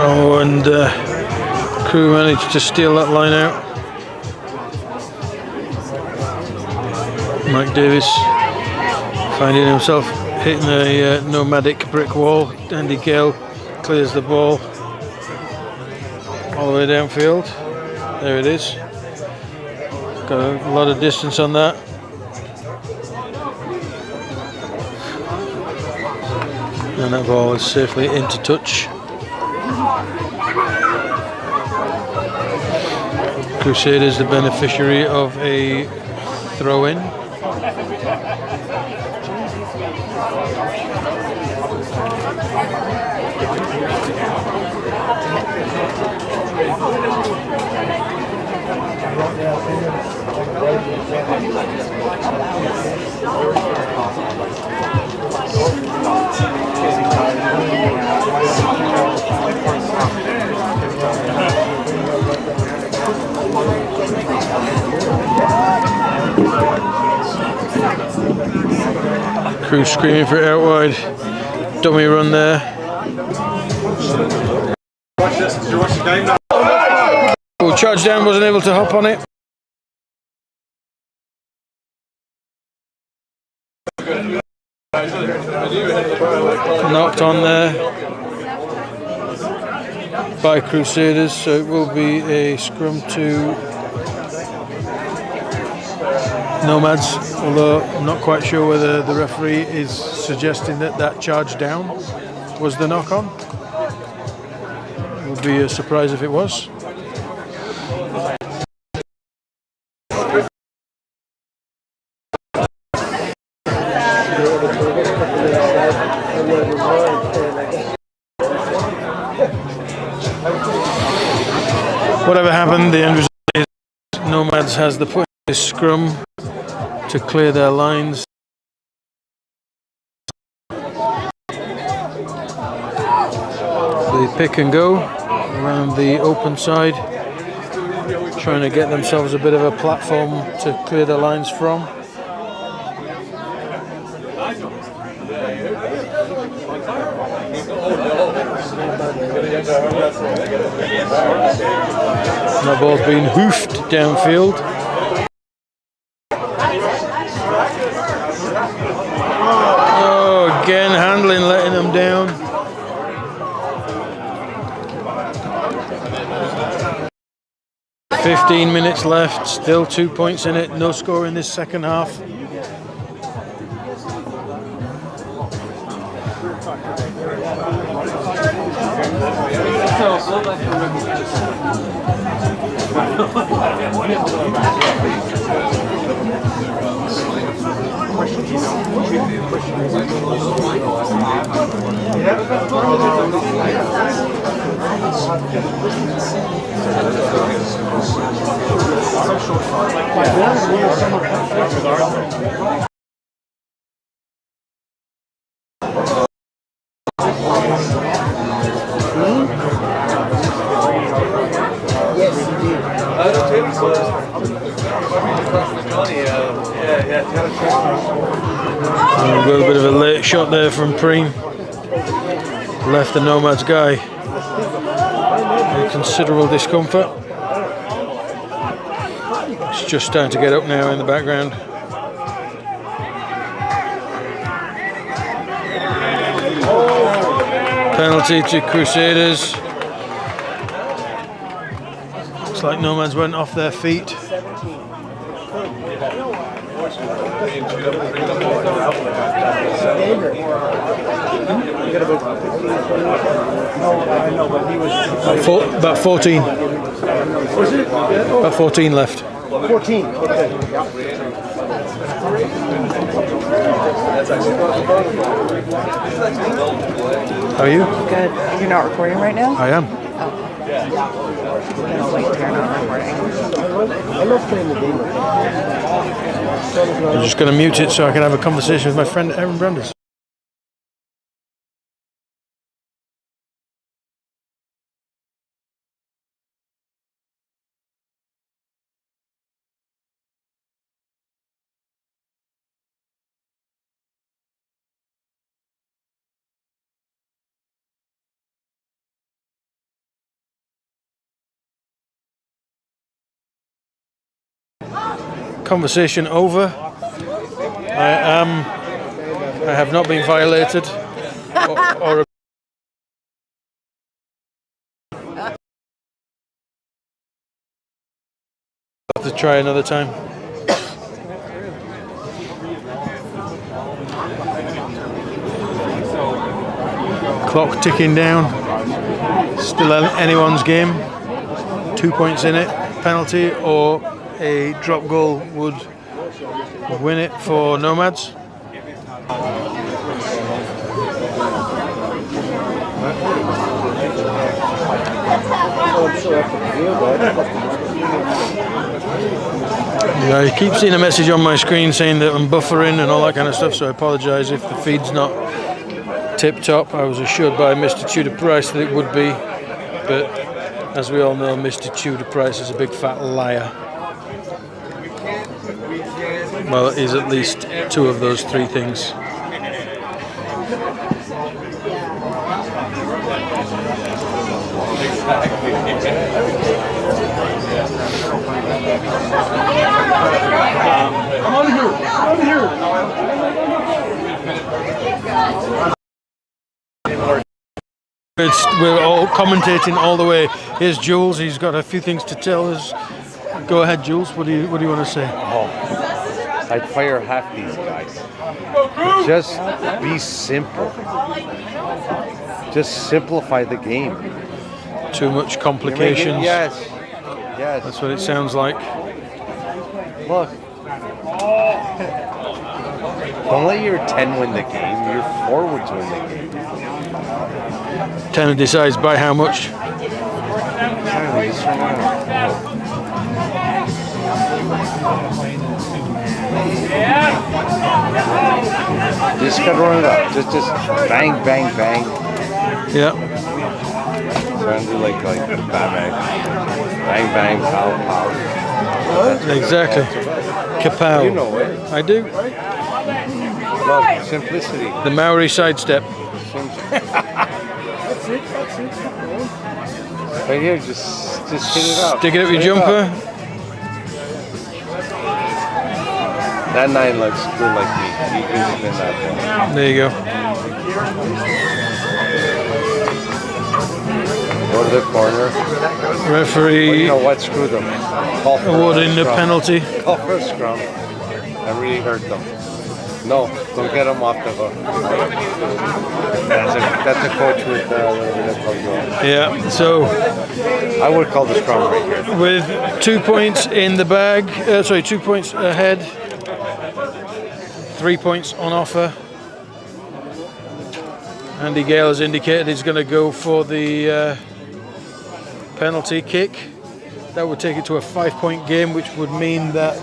Oh, and Crew managed to steal that line out. Mike Davis finding himself hitting a nomadic brick wall. Andy Gale clears the ball all the way downfield. There it is. Got a lot of distance on that. And that ball is safely into touch. Crusaders the beneficiary of a throw-in. Crew screaming for it out wide. Dummy run there. Oh, charged down, wasn't able to hop on it. Knocked on there by Crusaders, so it will be a scrum to Nomads, although I'm not quite sure whether the referee is suggesting that that charge down was the knock on. It would be a surprise if it was. Whatever happened, the end result is Nomads has the point in this scrum to clear their lines. They pick and go around the open side, trying to get themselves a bit of a platform to clear their lines from. That ball's been hoofed downfield. Oh, again, handling letting them down. "15 minutes left, still 2 points in it, no score in this second half." A little bit of a late shot there from Preen. Left the Nomads guy in considerable discomfort. It's just starting to get up now in the background. Penalty to Crusaders. Looks like Nomads went off their feet. About 14. About 14 left. 14. Okay. How are you? Good. You're not recording right now? I am. Oh. I love playing the game. I'm just going to mute it so I can have a conversation with my friend Aaron Brandis. Conversation over. I have not been violated or have to try another time. Clock ticking down. Still anyone's game. 2 points in it. Penalty or a drop goal would win it for Nomads. Yeah, I keep seeing a message on my screen saying that I'm buffering and all that kind of stuff, so I apologise if the feed's not tip-top. I was assured by Mr. Tudor Price that it would be, but as we all know, Mr. Tudor Price is a big fat liar. Well, he's at least two of those three things. Come on here! Come on here! We're all commentating all the way. Here's Jules. He's got a few things to tell us. Go ahead, Jules. What do you want to say? Oh, I'd fire half these guys. Just be simple. Just simplify the game. Too much complications. Yes. Yes. That's what it sounds like. Look. Don't let your 10 win the game. Your forwards win the game. 10 decides by how much. Just gotta run it up. Just bang, bang, bang. Yeah. Trying to do like the Batman. Bang, bang, pow, pow. Exactly. Kapow. You know it. I do. Love simplicity. The Maori sidestep. That's it. Right here, just hit it up. Stick it up your Hit jumper. up. That 9 looks good like me. You can spin that thing. There you go. Go to the corner. Referee You know what? Screw them. Call for awarding a the scrum. penalty. Call for a scrum. That really hurt them. No, don't get them off the hook. That's a coach with Yeah. So I would call the scrum right here. with 2 points in the bag, 2 points ahead, 3 points on offer. Andy Gale has indicated he's going to go for the penalty kick. That would take it to a 5-point game, which would mean that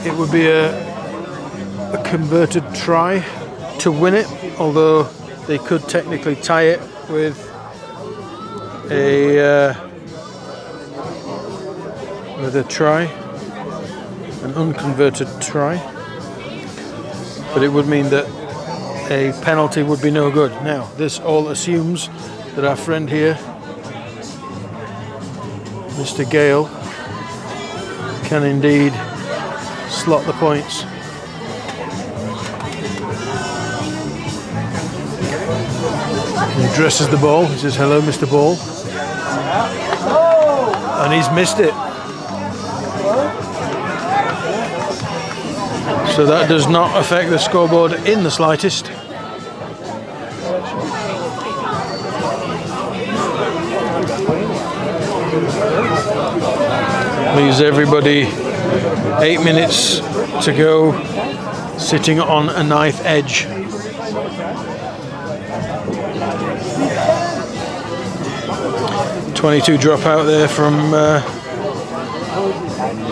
it would be a converted try to win it, although they could technically tie it with a try, an unconverted try. But it would mean that a penalty would be no good. Now, this all assumes that our friend here, Mr. Gale, can indeed slot the points. He addresses the ball. He says, "Hello, Mr. Ball." And he's missed it. So that does not affect the scoreboard in the slightest. Leaves everybody 8 minutes to go, sitting on a knife edge. 22 drop out there from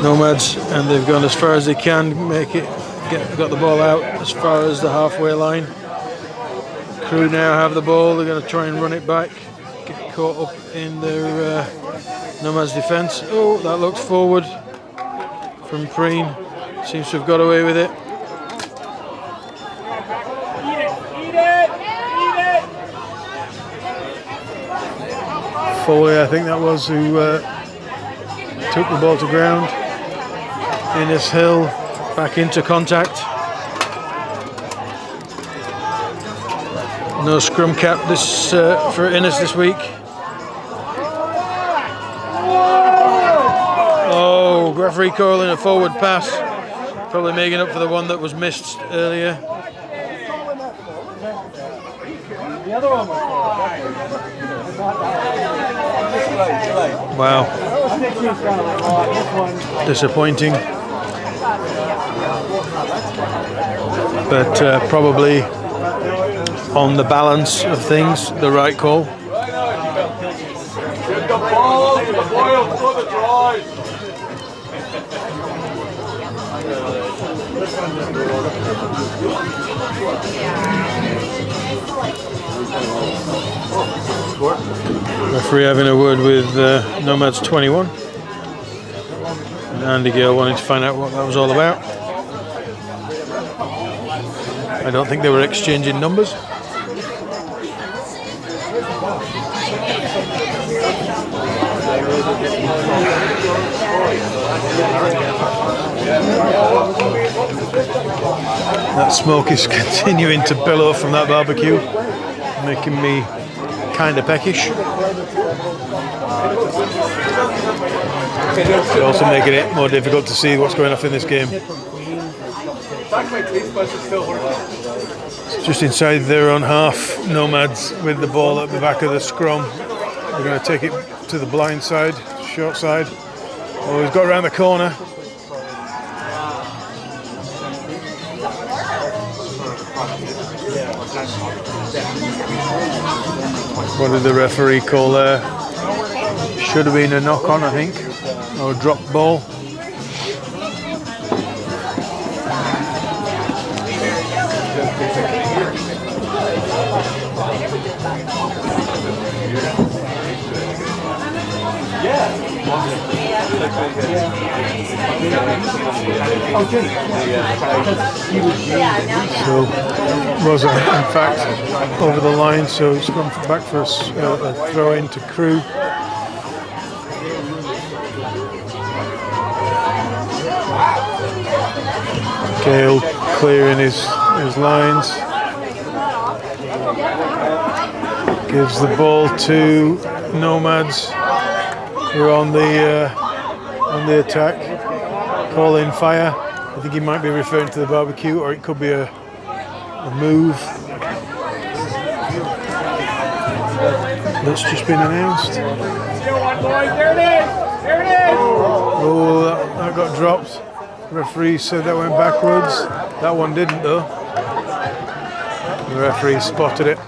Nomads, and they've gone as far as they can, got the ball out as far as the halfway line. Crew now have the ball, they're going to try and run it back, get caught up in their Nomads defence. Oh, that looks forward from Preen, seems to have got away with it. Foley, I think that was, who took the ball to ground. Innes Hill back into contact. No scrum cap this for Innes this week. Oh, referee calling a forward pass, probably making up for the one that was missed earlier. Wow, disappointing, but probably on the balance of things, the right call. Referee having a word with Nomads 21. And Andy Gale wanting to find out what that was all about. I don't think they were exchanging numbers. That smoke is continuing to billow from that barbecue, making me kind of peckish. It's also making it more difficult to see what's going on in this game. It's just inside their own half. Nomads with the ball at the back of the scrum. They're going to take it to the blind side, short side. Oh, he's got around the corner. What did the referee call there? Should have been a knock on, I think, or a drop ball. So Rosa, in fact, over the line, so it's gone back for a throw into Crew. Gale clearing his lines. Gives the ball to Nomads, who are on the attack. Calling fire. I think he might be referring to the barbecue, or it could be a move that's just been announced. Oh, that got dropped. Referee said that went backwards. That one didn't though. The referee spotted it.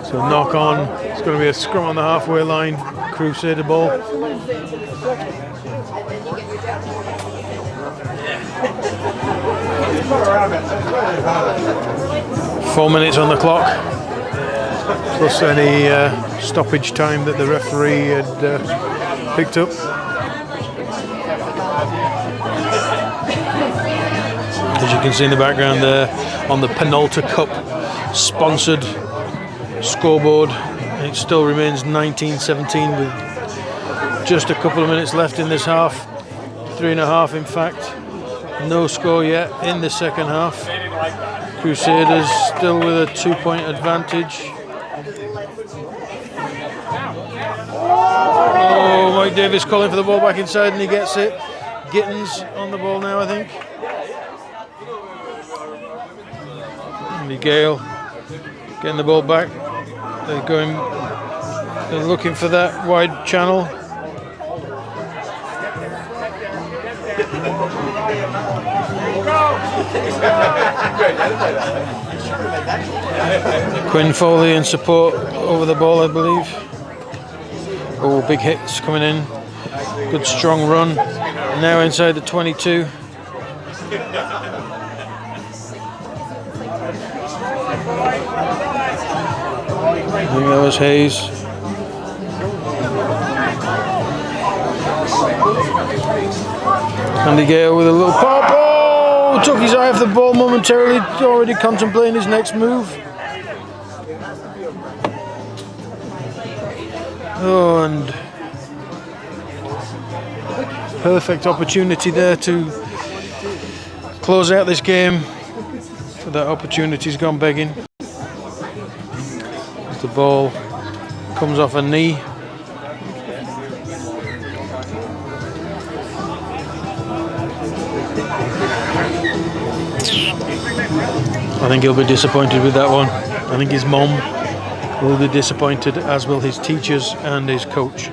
So knock on. It's going to be a scrum on the halfway line. Crusader ball. 4 minutes on the clock, plus any stoppage time that the referee had picked up. As you can see in the background there, on the Penalta Cup sponsored scoreboard, it still remains 19-17 with just a couple of minutes left in this half. 3.5 in fact. No score yet in the second half. Crusaders still with a 2-point advantage. Oh, Mike Davis calling for the ball back inside and he gets it. Gittins on the ball now, I think. Andy Gale getting the ball back. They're looking for that wide channel. Quinn Foley in support over the ball, I believe. Oh, big hits coming in. Good strong run. Now inside the 22. I think that was Hayes. Andy Gale with a little pop. Oh, took his eye off the ball momentarily, already contemplating his next move. Oh, and perfect opportunity there to close out this game. But that opportunity's gone begging. As the ball comes off a knee. I think he'll be disappointed with that one. I think his mom will be disappointed, as will his teachers and his coach.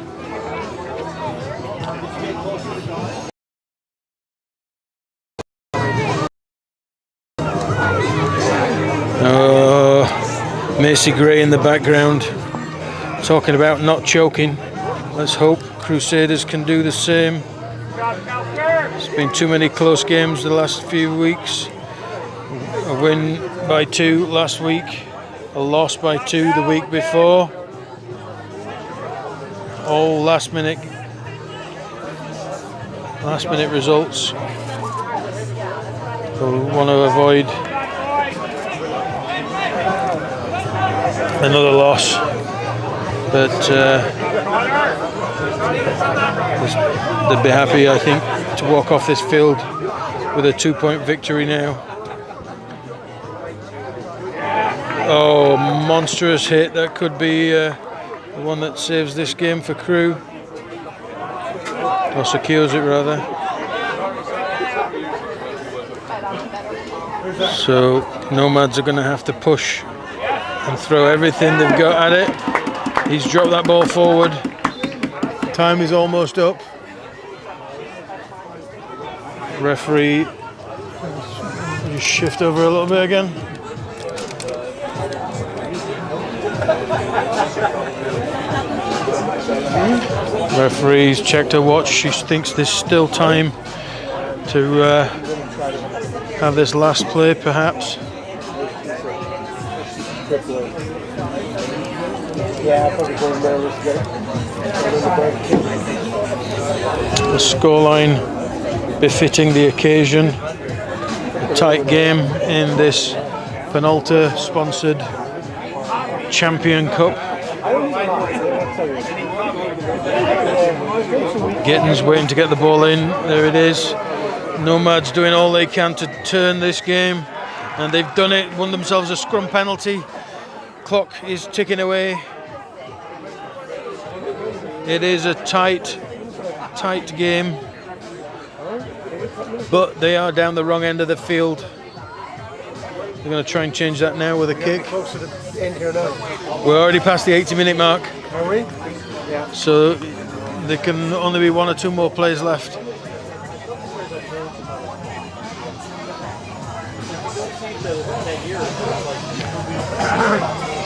Macy Gray in the background talking about not choking. Let's hope Crusaders can do the same. It's been too many close games the last few weeks. A win by 2 last week, a loss by 2 the week before. All last minute results. We'll want to avoid another loss, but they'd be happy, I think, to walk off this field with a 2-point victory now. Oh, monstrous hit. That could be the one that saves this game for Crew, or secures it rather. So Nomads are going to have to push and throw everything they've got at it. He's dropped that ball forward. Time is almost up. Referee, just shift over a little bit again. Referee's checked her watch. She thinks there's still time to have this last play, perhaps. The scoreline befitting the occasion. A tight game in this Penalta sponsored Champion Cup. Gittins waiting to get the ball in. There it is. Nomads doing all they can to turn this game, and they've done it. Won themselves a scrum penalty. Clock is ticking away. It is a tight game, but they are down the wrong end of the field. They're going to try and change that now with a kick. We're already past the 80-minute mark. Are we? Yeah. So there can only be 1 or 2 more plays left.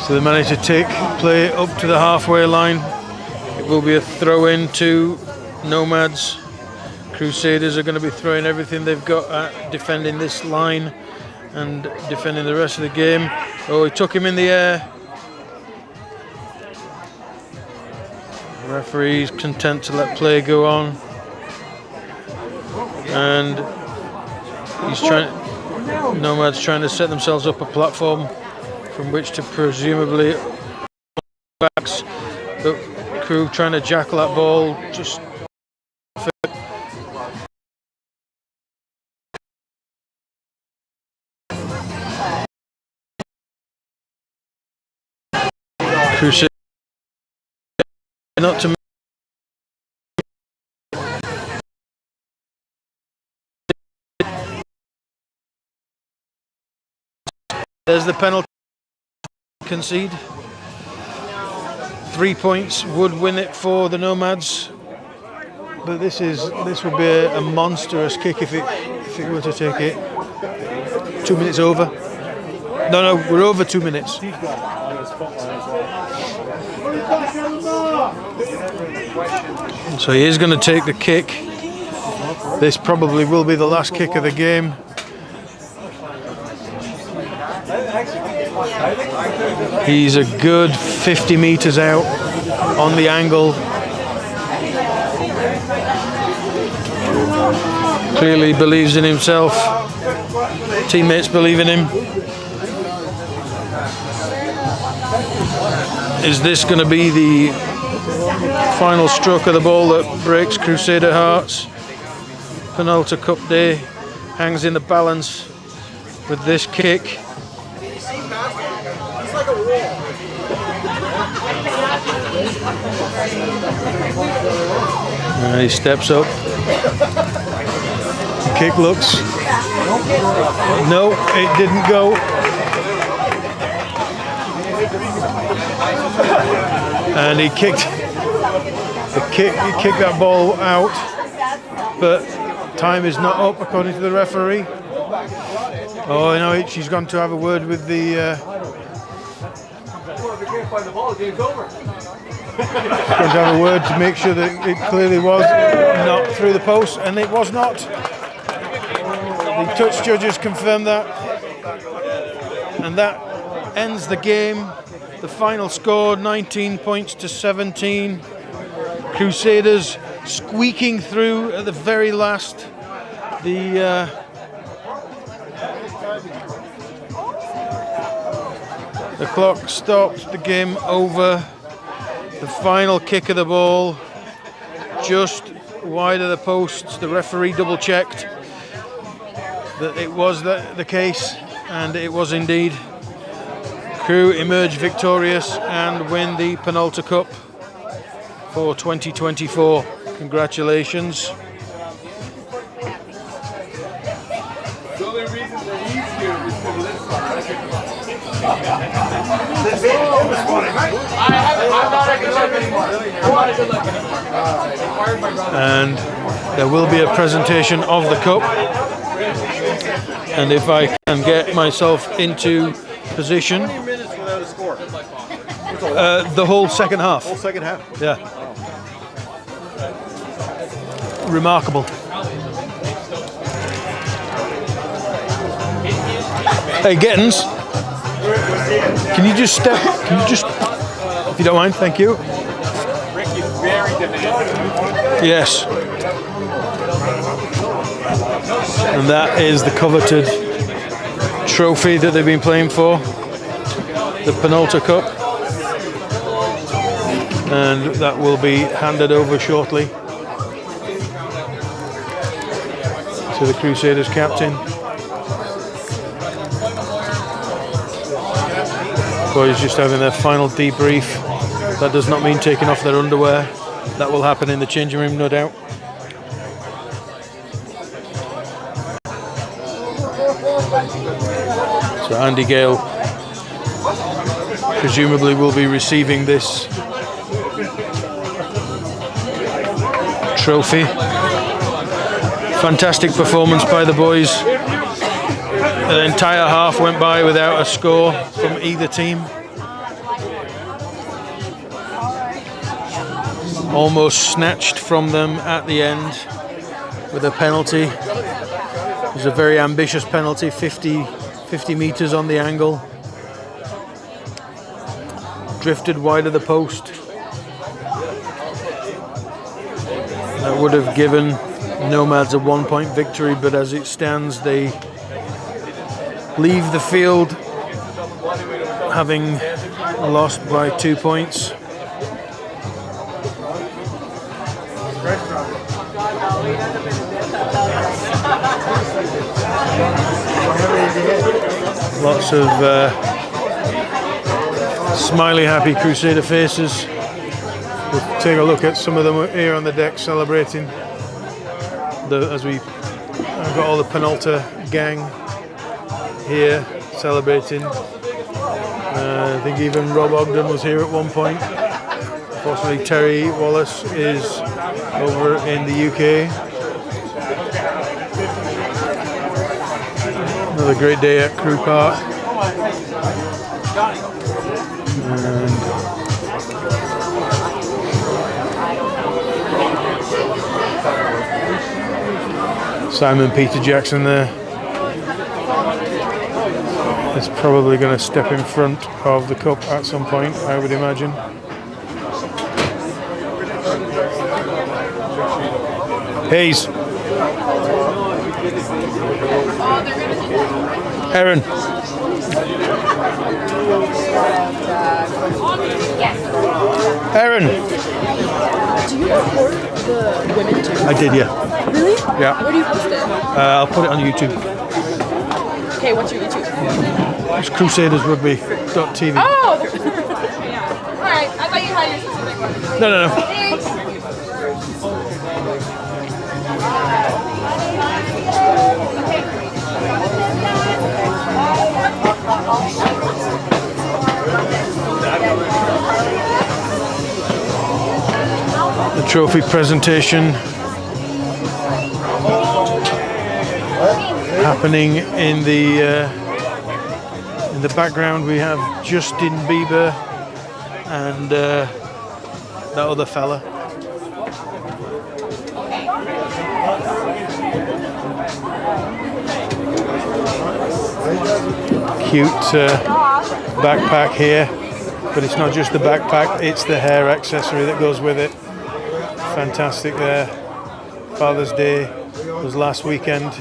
So they managed to take play up to the halfway line. It will be a throw in to Nomads. Crusaders are going to be throwing everything they've got at defending this line and defending the rest of the game. Oh, he took him in the air. The referee's content to let play go on. And Nomads trying to set themselves up a platform from which to presumably backs. But Crew trying to jackal that ball, just Crusaders not to there's the penalty concede. 3 points would win it for the Nomads, but this would be a monstrous kick if it were to take it. 2 minutes over. No, we're over 2 minutes. So he is going to take the kick. This probably will be the last kick of the game. He's a good 50 meters out on the angle. Clearly believes in himself. Teammates believe in him. Is this going to be the final stroke of the ball that breaks Crusader hearts? Penalta Cup day hangs in the balance with this kick. And he steps up. The kick looks. No, it didn't go. And he kicked that ball out, but time is not up according to the referee. Oh no, she's gone to have a word with the going to have a word to make sure that it clearly was not through the post, and it was not. The touch judges confirmed that, and that ends the game. The final score, 19 points to 17. Crusaders squeaking through at the very last. The clock stopped, the game over. The final kick of the ball, just wide of the posts. The referee double checked that it was the case, and it was indeed. Crew emerge victorious and win the Penalta Cup for 2024. Congratulations. And there will be a presentation of the cup, and if I can get myself into position, the whole second half. Whole second half. Yeah. Remarkable. Hey, Gittins, can you just step? Can you just, if you don't mind, thank you. Yes. And that is the coveted trophy that they've been playing for, the Penalta Cup. And that will be handed over shortly to the Crusaders captain. Boys just having their final debrief. That does not mean taking off their underwear. That will happen in the changing room, no doubt. So Andy Gale presumably will be receiving this trophy. Fantastic performance by the boys. The entire half went by without a score from either team. Almost snatched from them at the end with a penalty. It was a very ambitious penalty, 50 meters on the angle. Drifted wide of the post. That would have given Nomads a 1-point victory, but as it stands, they leave the field having lost by 2 points. Lots of smiley, happy Crusader faces. We'll take a look at some of them here on the deck celebrating. As we got all the Penalta gang here celebrating. I think even Rob Ogden was here at one point. Unfortunately, Terry Wallace is over in the UK. Another great day at Crew Park. Simon Peter Jackson there. Is probably going to step in front of the cup at some point, I would imagine. Hayes. Aaron. Aaron. Do you record the women too? I did, yeah. Really? Yeah. Where do you post it? I'll put it on YouTube. Okay, what's your YouTube? It's crusadersrugby.tv. Oh! Alright, I thought you had your specific one. No. Thanks! The trophy presentation happening in the background. We have Justin Bieber and that other fella. Cute backpack here, but it's not just the backpack, it's the hair accessory that goes with it. Fantastic there. Father's Day was last weekend,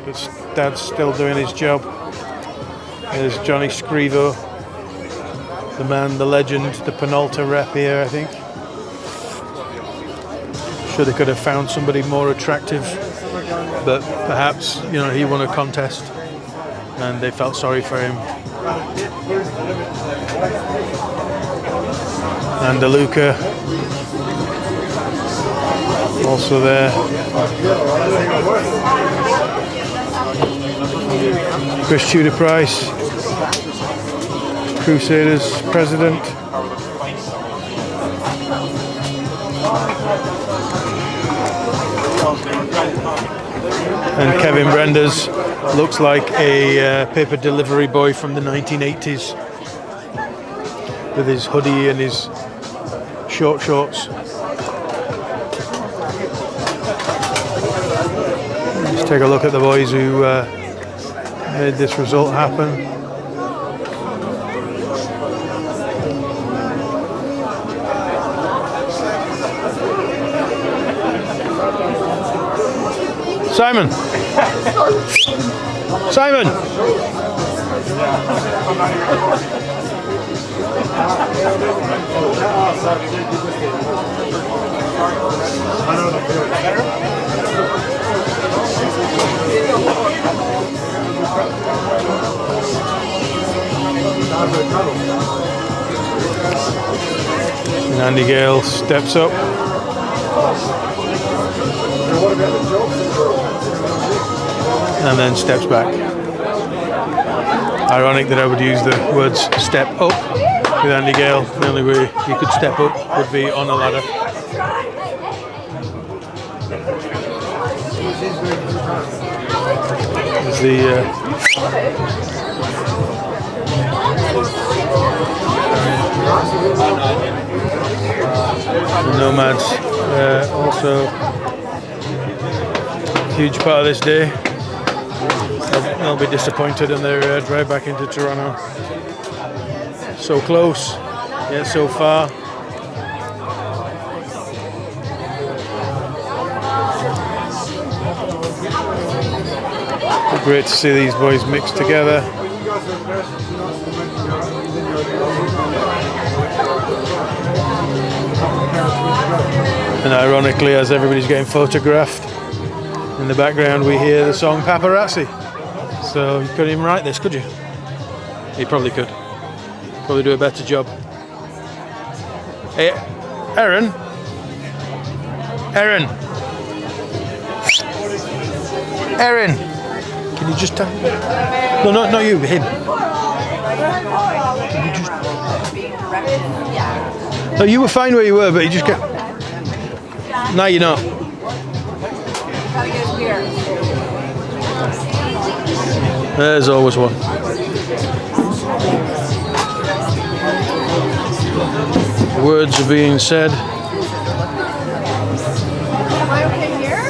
but Dad's still doing his job. There's Johnny Scrivo, the man, the legend, the Penalta rep here, I think. Sure they could have found somebody more attractive, but perhaps, you know, he won a contest and they felt sorry for him. And DeLuca also there. Chris Tudor Price, Crusaders president. And Kevin Brenders looks like a paper delivery boy from the 1980s with his hoodie and his short shorts. Let's take a look at the boys who made this result happen. Simon! Simon! And Andy Gale steps up. And then steps back. Ironic that I would use the words step up with Andy Gale. The only way you could step up would be on a ladder. There's the Nomads, also a huge part of this day. They'll be disappointed in their drive back into Toronto. So close, yet so far. Great to see these boys mixed together. And ironically, as everybody's getting photographed, in the background we hear the song Paparazzi. So you couldn't even write this, could you? You probably could. Probably do a better job. Hey, Aaron? Aaron? Aaron? Can you just tell? No, not you, him. Can you just? No, you were fine where you were, but you just kept. Now you're not. There's always one. words are being said. Am I okay here?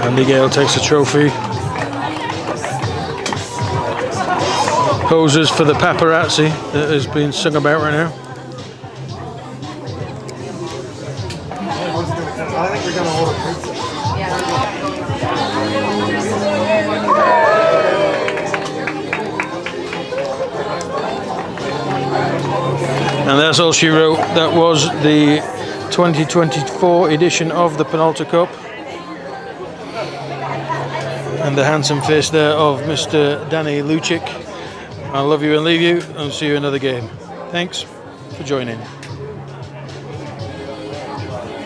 Andy Gale takes the trophy. Poses for the paparazzi that is being sung about right now. I think we're gonna hold a pizza. And that's all she wrote. That was the 2024 edition of the Penalta Cup. And the handsome face there of Mr. Danny Lucic. I love you and leave you, and see you another game. Thanks for joining.